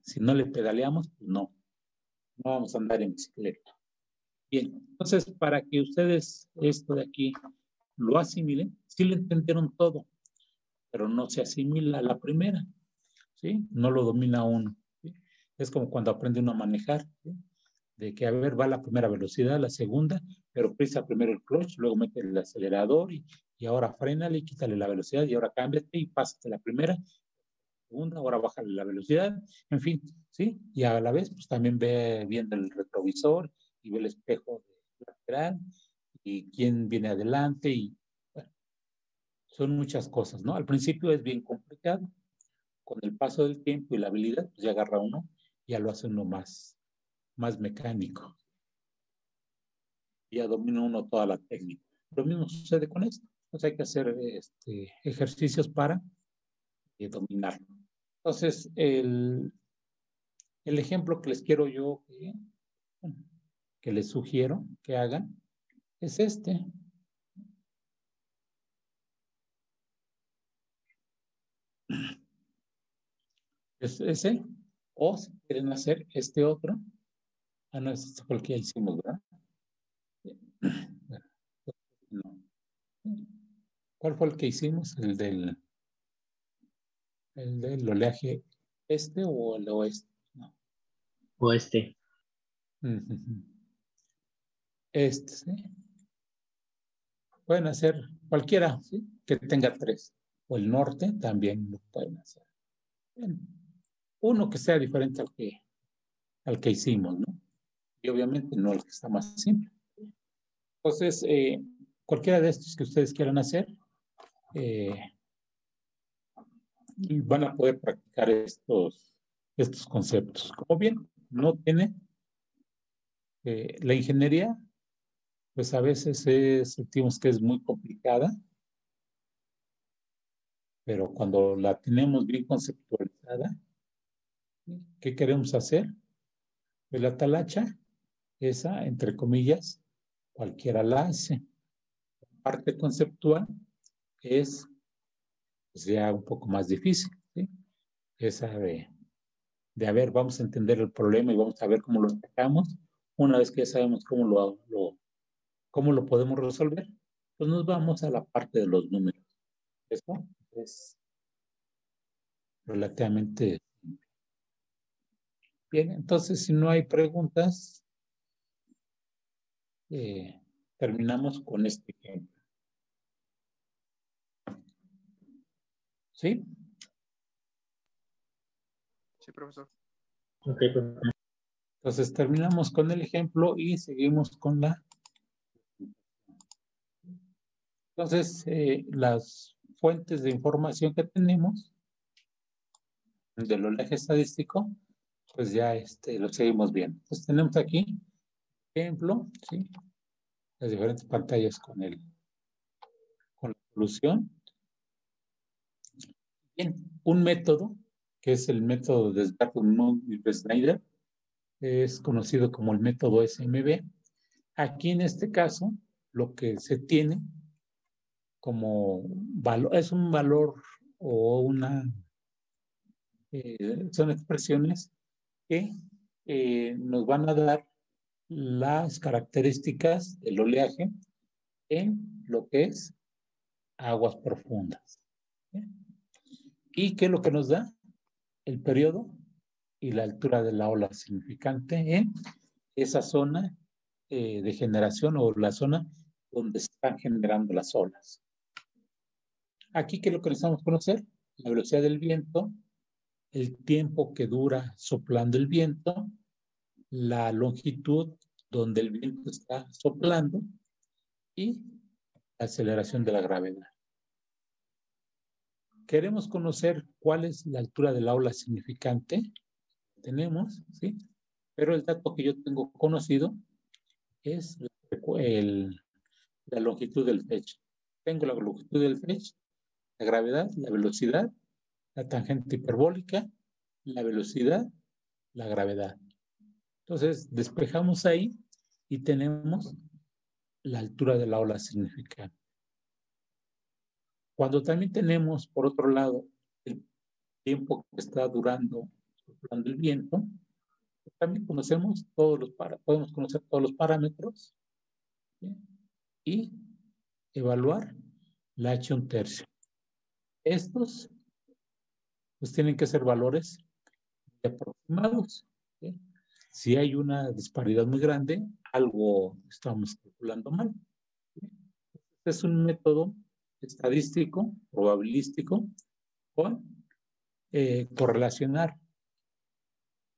Speaker 1: Si no le pedaleamos, pues no vamos a andar en bicicleta. Bien, entonces para que ustedes esto de aquí lo asimilen, sí lo entendieron todo, pero no se asimila a la primera, ¿sí? No lo domina uno, ¿sí? Es como cuando aprende uno a manejar, ¿sí? De que, a ver, va la primera velocidad, la segunda, pero pisa primero el clutch, luego mete el acelerador y ahora frénale y quítale la velocidad y ahora cámbiate y pásate la primera, segunda, ahora bájale la velocidad, en fin, ¿sí? Y a la vez, pues también ve viendo el retrovisor y ve el espejo lateral y quién viene adelante y, bueno, son muchas cosas, ¿no? Al principio es bien complicado. Con el paso del tiempo y la habilidad, pues ya agarra uno, ya lo hace uno más mecánico. Ya domina uno toda la técnica. Lo mismo sucede con esto. Entonces hay que hacer ejercicios para dominarlo. Entonces, el ejemplo que les quiero yo, que les sugiero que hagan, es este. Es ese. O si quieren hacer este otro. Ah, no, este fue el que ya hicimos, ¿verdad? No. ¿Cuál fue el que hicimos? ¿El del oleaje este o el oeste? No.
Speaker 3: Oeste.
Speaker 1: Este, ¿sí? Pueden hacer cualquiera, ¿sí? Que tenga 3. O el norte también lo pueden hacer. Bien. Uno que sea diferente al que hicimos, ¿no? Y obviamente no el que está más simple. Entonces, cualquiera de estos que ustedes quieran hacer, van a poder practicar estos conceptos. Como bien, no tiene la ingeniería, pues a veces sentimos que es muy complicada, pero cuando la tenemos bien conceptualizada, ¿qué queremos hacer? Pues la talacha, esa, entre comillas, cualquiera la hace. La parte conceptual es pues, ya un poco más difícil, ¿sí? Esa de, a ver, vamos a entender el problema y vamos a ver cómo lo atacamos. Una vez que ya sabemos cómo lo podemos resolver, pues nos vamos a la parte de los números. Eso es relativamente bien. Entonces, si no hay preguntas, terminamos con este ejemplo. ¿Sí?
Speaker 2: Sí, profesor.
Speaker 4: Ok, perfecto.
Speaker 1: Entonces terminamos con el ejemplo y seguimos con la... Entonces, las fuentes de información que tenemos del oleaje estadístico, pues ya lo seguimos viendo. Entonces tenemos aquí, ejemplo, ¿sí? Las diferentes pantallas con la solución. Bien, un método, que es el método de Snyder, es conocido como el método SMB. Aquí en este caso, lo que se tiene como valor, es un valor o son expresiones que nos van a dar las características del oleaje en lo que es aguas profundas. ¿Sí? ¿Y qué es lo que nos da? El periodo y la altura de la ola significante en esa zona de generación o la zona donde se están generando las olas. Aquí, ¿qué es lo que necesitamos conocer? La velocidad del viento, el tiempo que dura soplando el viento, la longitud donde el viento está soplando y la aceleración de la gravedad. Queremos conocer cuál es la altura de la ola significante. Tenemos, ¿sí? Pero el dato que yo tengo conocido es la longitud del fetch. Tengo la longitud del fetch, la gravedad, la velocidad, la tangente hiperbólica, la velocidad, la gravedad. Entonces, despejamos ahí y tenemos la altura de la ola significante. Cuando también tenemos, por otro lado, el tiempo que está durando soplando el viento, también podemos conocer todos los parámetros, ¿sí? Y evaluar la H1/3. Estos pues tienen que ser valores aproximados, ¿sí? Si hay una disparidad muy grande, algo estamos calculando mal, ¿sí? Este es un método estadístico, probabilístico, con correlacionar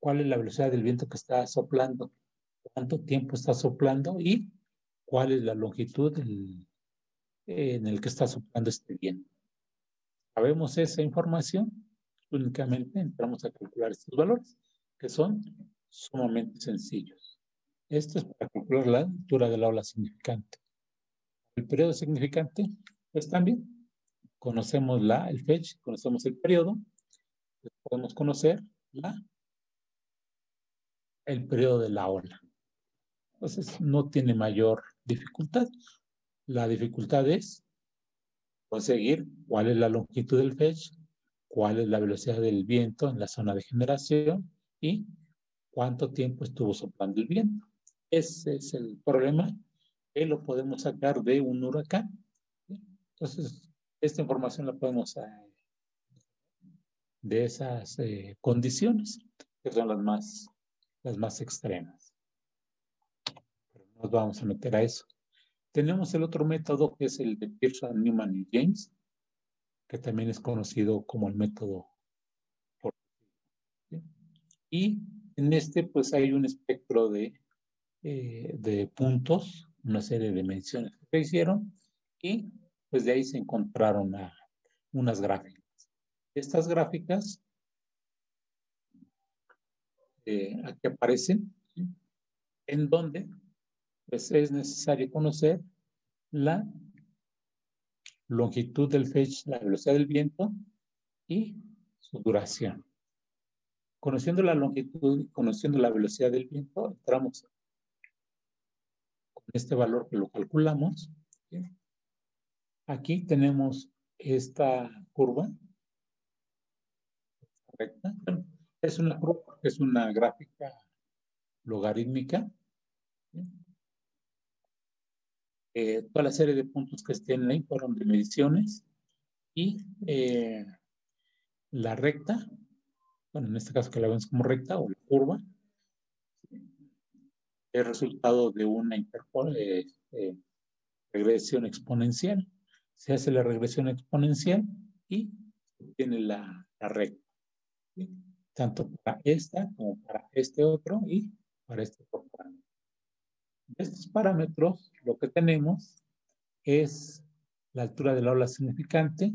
Speaker 1: cuál es la velocidad del viento que está soplando, cuánto tiempo está soplando y cuál es la longitud en el que está soplando este viento. Sabemos esa información, únicamente entramos a calcular estos valores, que son sumamente sencillos. Esto es para calcular la altura de la ola significante. El periodo significante, pues también conocemos el fetch, conocemos el periodo, podemos conocer el periodo de la ola. Entonces, no tiene mayor dificultad. La dificultad es conseguir cuál es la longitud del fetch, cuál es la velocidad del viento en la zona de generación y cuánto tiempo estuvo soplando el viento. Ese es el problema que lo podemos sacar de un huracán. Entonces, esta información la podemos de esas condiciones, que son las más extremas. Pero no nos vamos a meter a eso. Tenemos el otro método que es el de Pearson, Newman y James, que también es conocido como el método por... ¿sí? Y en pues hay un espectro de puntos, una serie de mediciones que se hicieron y pues de ahí se encontraron unas gráficas. Estas gráficas aquí aparecen, ¿sí? En donde pues es necesario conocer la longitud del fetch, la velocidad del viento y su duración. Conociendo la longitud y conociendo la velocidad del viento, entramos con este valor que lo calculamos, ¿sí? Aquí tenemos esta curva recta. Es una curva, es una gráfica logarítmica, ¿sí? Toda la serie de puntos que estén ahí fueron de mediciones y la recta, bueno, en este caso que la vemos como recta o la curva, es resultado de una regresión exponencial. Se hace la regresión exponencial y tiene la recta, ¿sí? tanto para esta como para este otro y para este otro parámetro. De estos parámetros, lo que tenemos es la altura de la ola significante,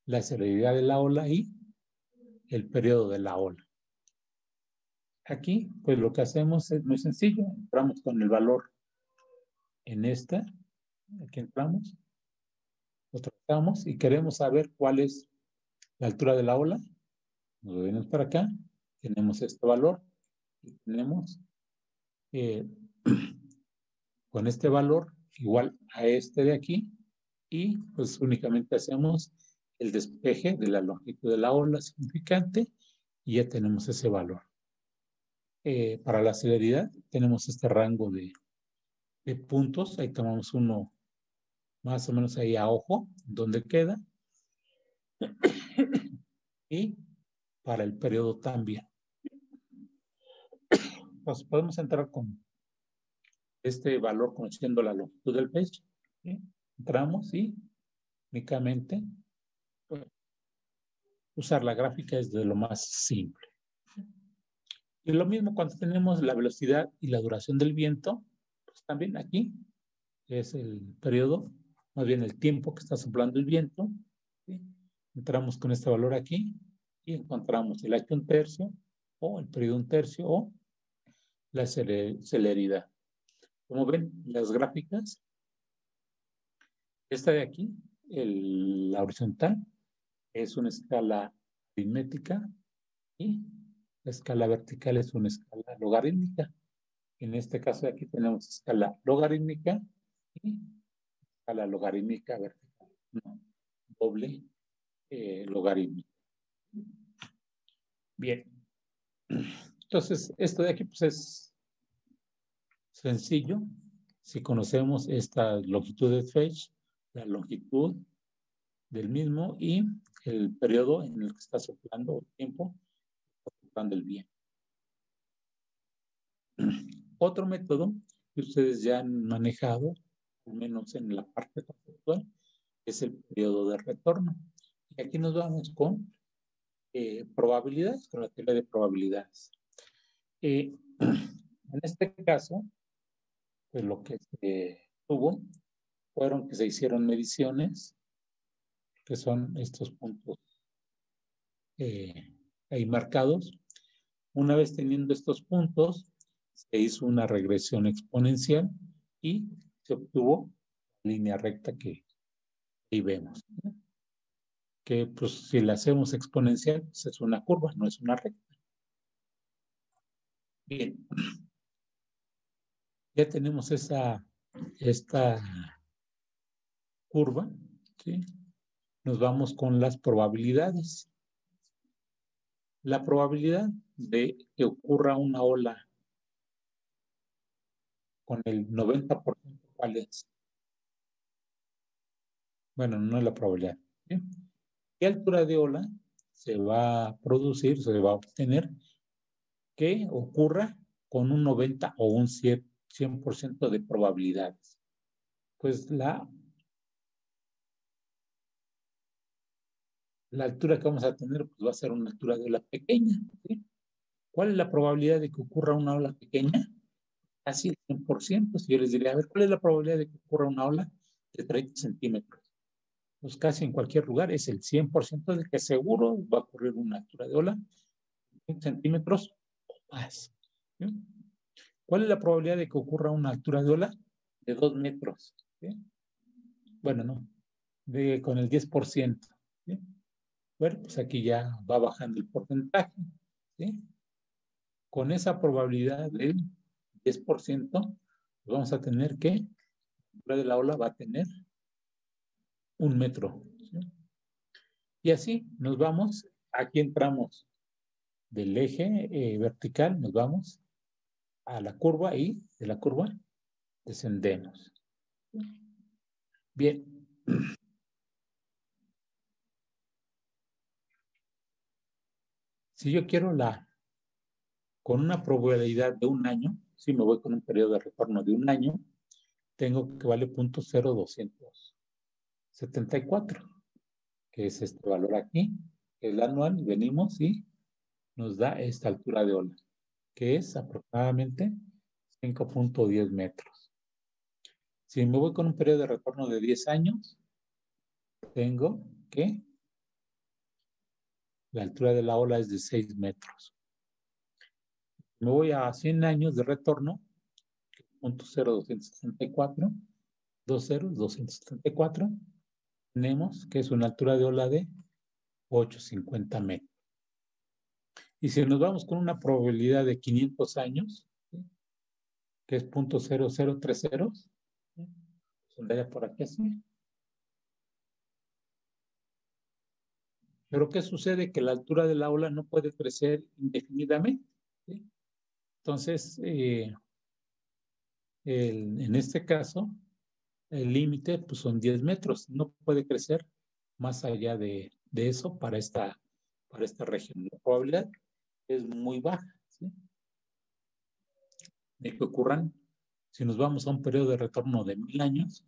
Speaker 1: la celeridad de la ola y el periodo de la ola. Aquí, pues lo que hacemos es muy sencillo. Entramos con el valor en esta. Aquí entramos. Lo tratamos y queremos saber cuál es la altura de la ola. Nos venimos para acá. Tenemos este valor. Y tenemos con este valor igual a este de aquí. Y pues únicamente hacemos el despeje de la longitud de la ola significante y ya tenemos ese valor. Para la celeridad tenemos este rango de puntos. Ahí tomamos uno más o menos ahí a ojo, donde queda. Y para el periodo también. Entonces podemos entrar con este valor conociendo la longitud del pez. ¿Sí? Entramos y únicamente pues, usar la gráfica es de lo más simple. Y lo mismo cuando tenemos la velocidad y la duración del viento, pues también aquí es el periodo, más bien el tiempo que está soplando el viento. ¿Sí? Entramos con este valor aquí y encontramos el H 1/3 o el periodo 1/3 o la celeridad. Como ven, las gráficas, esta de aquí, la horizontal, es una escala aritmética y la escala vertical es una escala logarítmica. En este caso de aquí tenemos escala logarítmica y escala logarítmica vertical, no, doble logarítmica. Bien. Entonces, esto de aquí pues es sencillo. Si conocemos esta longitud de Fetch, la longitud del mismo y el periodo en el que está soplando el tiempo, está soplando el viento. Otro método que ustedes ya han manejado, al menos en la parte conceptual, es el periodo de retorno. Y aquí nos vamos con probabilidades, con la teoría de probabilidades. En este caso, pues lo que se tuvo fueron que se hicieron mediciones, que son estos puntos ahí marcados. Una vez teniendo estos puntos, se hizo una regresión exponencial y se obtuvo la línea recta que ahí vemos. Que pues si la hacemos exponencial, pues es una curva, no es una recta. Bien. Ya tenemos esta curva, ¿sí? Nos vamos con las probabilidades. La probabilidad de que ocurra una ola con el 90%, ¿cuál es? Bueno, no es la probabilidad. ¿Sí? ¿Qué altura de ola se va a producir, se va a obtener que ocurra con un 90 o un 100% de probabilidades? Pues la altura que vamos a tener pues va a ser una altura de ola pequeña. ¿Sí? ¿Cuál es la probabilidad de que ocurra una ola pequeña? Casi el 100%. Si yo les diría, a ver, ¿cuál es la probabilidad de que ocurra una ola de 30 centímetros? Pues casi en cualquier lugar es el 100% de que seguro va a ocurrir una altura de ola de 30 centímetros o más. ¿Sí? ¿Cuál es la probabilidad de que ocurra una altura de ola de 2 metros? ¿Sí? Bueno, no, con el 10%. ¿Sí? Bueno, pues aquí ya va bajando el porcentaje. ¿Sí? Con esa probabilidad del 10%, pues vamos a tener que la altura de la ola va a tener 1 metro. ¿Sí? Y así nos vamos, aquí entramos del eje vertical, nos vamos a la curva y de la curva descendemos. Bien. Si yo quiero con una probabilidad de 1 año, si me voy con un periodo de retorno de 1 año, tengo que vale 0.0274, que es este valor aquí, que es el anual, y venimos y nos da esta altura de ola, que es aproximadamente 5.10 metros. Si me voy con un periodo de retorno de 10 años, tengo que la altura de la ola es de 6 metros. Me voy a 100 años de retorno, 0.0264, 274, tenemos que es una altura de ola de 850 metros. Y si nos vamos con una probabilidad de 500 años, ¿sí?, que es 0.0030, ¿sí?, sondaría por aquí así. Pero ¿qué sucede? Que la altura de la ola no puede crecer indefinidamente, ¿sí? Entonces, en este caso, el límite pues, son 10 metros. No puede crecer más allá de eso para esta región. La probabilidad es muy baja, ¿sí?, de que ocurran. Si nos vamos a un periodo de retorno de 1000 años,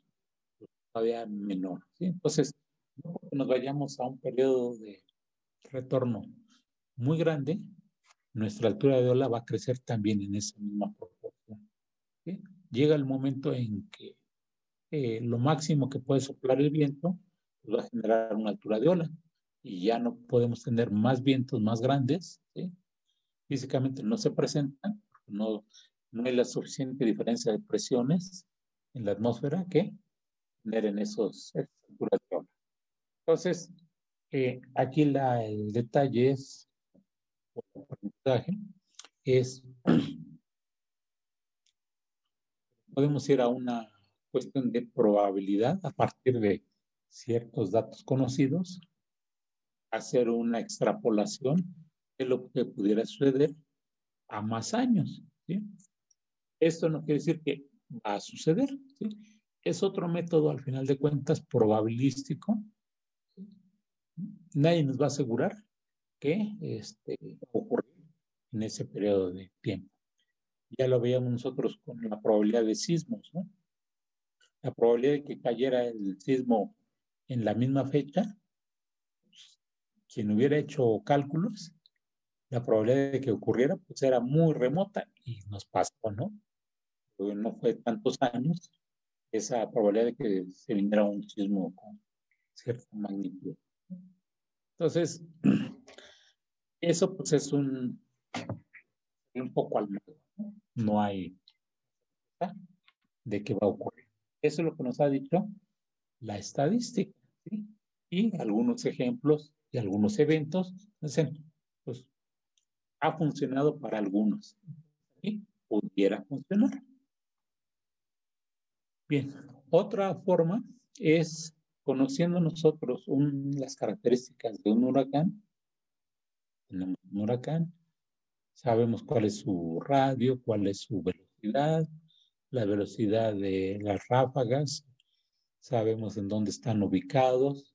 Speaker 1: pues, todavía menor, ¿sí? Entonces, no porque nos vayamos a un periodo de retorno muy grande, nuestra altura de ola va a crecer también en esa misma proporción, ¿sí? Llega el momento en que lo máximo que puede soplar el viento pues va a generar una altura de ola y ya no podemos tener más vientos más grandes, ¿sí? Físicamente no se presentan, no hay la suficiente diferencia de presiones en la atmósfera que generen esas alturas de ola. Entonces, aquí el detalle es, el aprendizaje es, podemos ir a una cuestión de probabilidad a partir de ciertos datos conocidos, hacer una extrapolación de lo que pudiera suceder a más años, ¿sí? Esto no quiere decir que va a suceder, ¿sí? Es otro método, al final de cuentas, probabilístico. Nadie nos va a asegurar que ocurra en ese periodo de tiempo. Ya lo veíamos nosotros con la probabilidad de sismos, ¿no? La probabilidad de que cayera el sismo en la misma fecha, quien hubiera hecho cálculos, la probabilidad de que ocurriera pues era muy remota y nos pasó, ¿no? Porque no fue tantos años esa probabilidad de que se viniera un sismo con cierta magnitud. Entonces, eso pues es un poco al medio, ¿no? No hay de qué va a ocurrir. Eso es lo que nos ha dicho la estadística, ¿sí? Y algunos ejemplos y algunos eventos, pues ha funcionado para algunos y pudiera funcionar. Bien, otra forma es conociendo nosotros las características de un huracán. Tenemos un huracán, sabemos cuál es su radio, cuál es su velocidad, la velocidad de las ráfagas, sabemos en dónde están ubicados,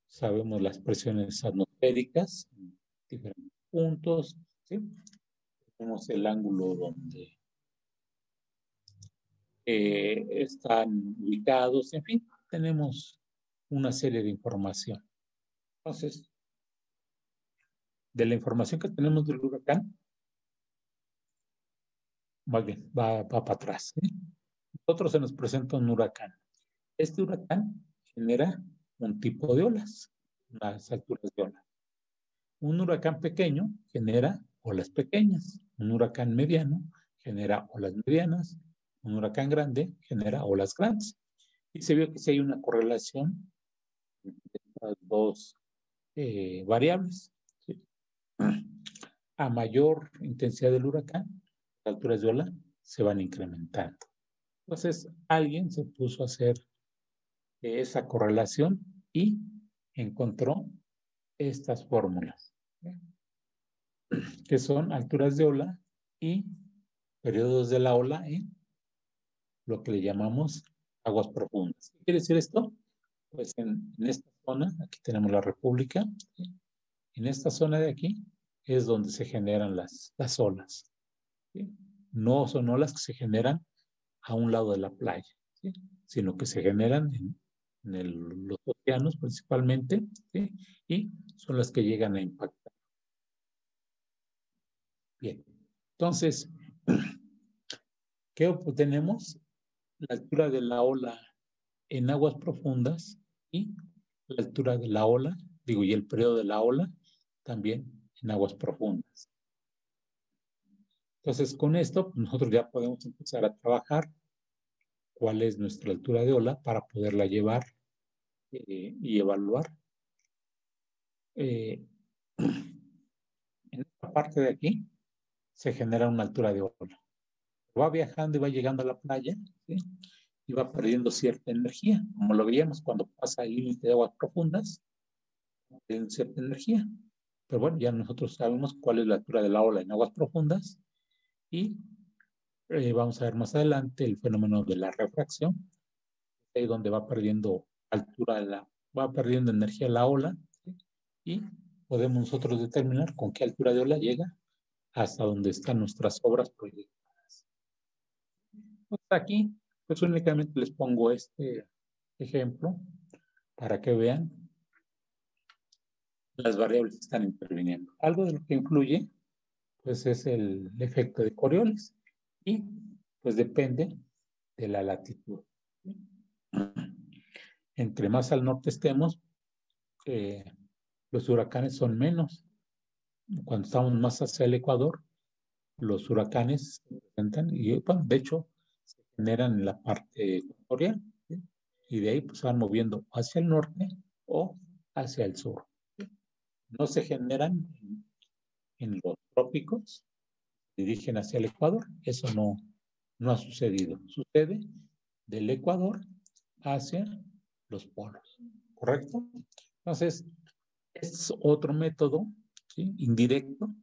Speaker 1: sabemos las presiones atmosféricas en diferentes puntos, ¿sí? Tenemos el ángulo donde están ubicados, en fin, tenemos una serie de información. Entonces, de la información que tenemos del huracán, más bien, va para atrás, ¿sí? Nosotros se nos presenta un huracán. Este huracán genera un tipo de olas, las alturas de ola. Un huracán pequeño genera olas pequeñas. Un huracán mediano genera olas medianas. Un huracán grande genera olas grandes. Y se vio que sí hay una correlación entre estas dos variables, ¿sí? A mayor intensidad del huracán, las alturas de ola se van incrementando. Entonces, alguien se puso a hacer esa correlación y encontró estas fórmulas, que son alturas de ola y periodos de la ola en lo que le llamamos aguas profundas. ¿Qué quiere decir esto? Pues en esta zona, aquí tenemos la República, ¿sí? En esta zona de aquí es donde se generan las olas, ¿sí? No son olas que se generan a un lado de la playa, ¿sí? Sino que se generan en los océanos principalmente, ¿sí? Y son las que llegan a impactar. Bien, entonces, ¿qué obtenemos? La altura de la ola en aguas profundas y la altura de la ola, y el periodo de la ola también en aguas profundas. Entonces, con esto, nosotros ya podemos empezar a trabajar cuál es nuestra altura de ola para poderla llevar y evaluar. En esta parte de aquí se genera una altura de ola. Va viajando y va llegando a la playa, ¿sí? Y va perdiendo cierta energía, como lo veíamos cuando pasa el límite de aguas profundas, tiene cierta energía. Pero bueno, ya nosotros sabemos cuál es la altura de la ola en aguas profundas y vamos a ver más adelante el fenómeno de la refracción, ahí donde va perdiendo altura, va perdiendo energía la ola, ¿sí? Y podemos nosotros determinar con qué altura de ola llega hasta donde están nuestras obras proyectadas. Pues aquí, pues únicamente les pongo este ejemplo para que vean las variables que están interviniendo. Algo de lo que influye, pues es el efecto de Coriolis y pues depende de la latitud. Entre más al norte estemos, los huracanes son menos. Cuando estamos más hacia el Ecuador, los huracanes se presentan y, bueno, de hecho, se generan en la parte ecuatorial, ¿sí? Y de ahí pues van moviendo hacia el norte o hacia el sur. No se generan en los trópicos, se dirigen hacia el Ecuador, eso no ha sucedido. Sucede del Ecuador hacia los polos, ¿correcto? Entonces, es otro método, ¿sí? Indirecto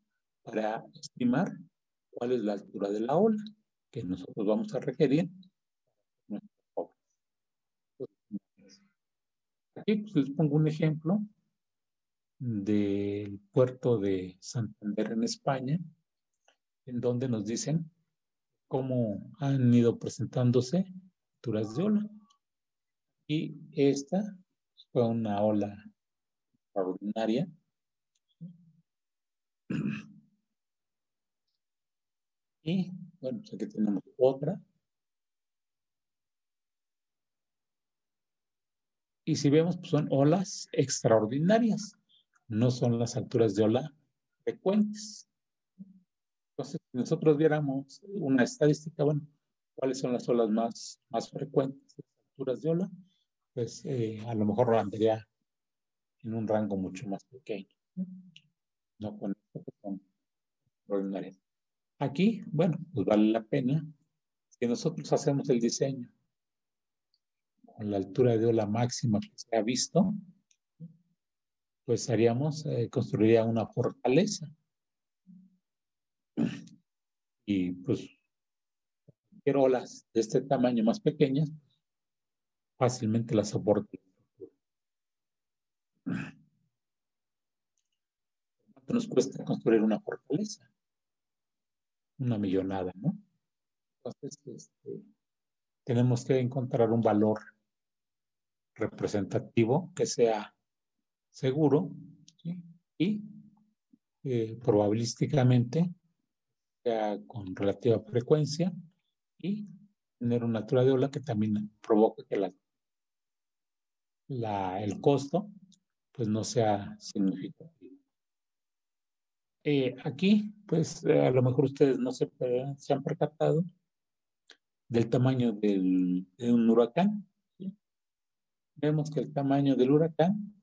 Speaker 1: para estimar cuál es la altura de la ola que nosotros vamos a requerir. Aquí pues, les pongo un ejemplo del puerto de Santander en España, en donde nos dicen cómo han ido presentándose alturas de ola. Y esta fue una ola extraordinaria. Y bueno, pues aquí tenemos otra. Y si vemos, pues son olas extraordinarias, no son las alturas de ola frecuentes. Entonces, si nosotros viéramos una estadística, bueno, ¿cuáles son las olas más frecuentes, las alturas de ola? Pues a lo mejor andaría en un rango mucho más pequeño, no con esto que son extraordinarias. Aquí, bueno, pues vale la pena si nosotros hacemos el diseño con la altura de ola máxima que se ha visto, pues construiría una fortaleza. Y pues, cualquier olas de este tamaño más pequeñas, fácilmente las soporta. ¿Cuánto nos cuesta construir una fortaleza? Una millonada, ¿no? Entonces, tenemos que encontrar un valor representativo que sea seguro, ¿sí? Y probabilísticamente sea con relativa frecuencia y tener una altura de ola que también provoque que el costo pues no sea significativo. Aquí, pues a lo mejor ustedes no se han percatado del tamaño de un huracán, ¿sí? Vemos que el tamaño del huracán,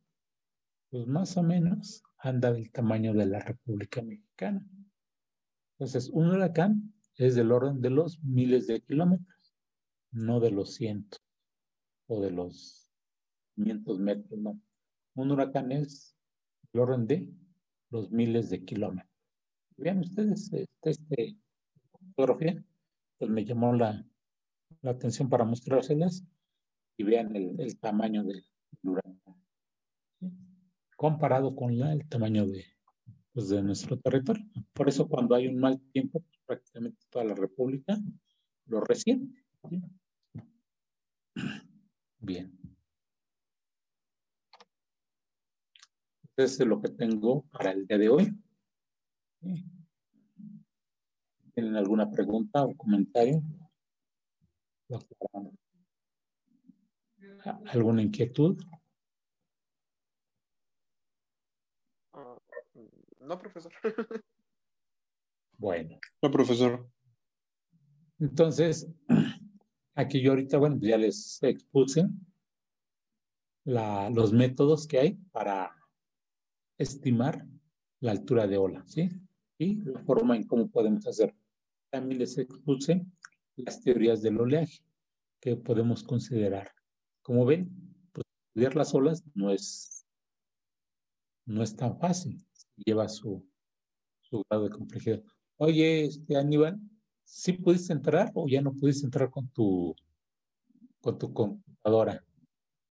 Speaker 1: pues más o menos anda del tamaño de la República Mexicana. Entonces, un huracán es del orden de los miles de kilómetros, no de los cientos o de los 500 metros, no. Un huracán es del orden de los miles de kilómetros. Vean ustedes esta fotografía, pues me llamó la atención para mostrárselas y vean el tamaño del huracán, ¿sí? Comparado con el tamaño pues de nuestro territorio. Por eso cuando hay un mal tiempo, pues, prácticamente toda la República lo resiente, ¿sí? Bien. Eso es lo que tengo para el día de hoy. ¿Sí? ¿Tienen alguna pregunta o comentario? ¿Alguna inquietud?
Speaker 2: No, profesor.
Speaker 1: Bueno,
Speaker 4: No, profesor.
Speaker 1: entonces, aquí yo ahorita, bueno, ya les expuse los métodos que hay para estimar la altura de ola, ¿sí? Y la forma en cómo podemos hacerlo. También les expuse las teorías del oleaje que podemos considerar. Como ven, pues, estudiar las olas no es tan fácil, lleva su grado de complejidad. Oye, Aníbal, ¿sí pudiste entrar o ya no pudiste entrar con tu computadora?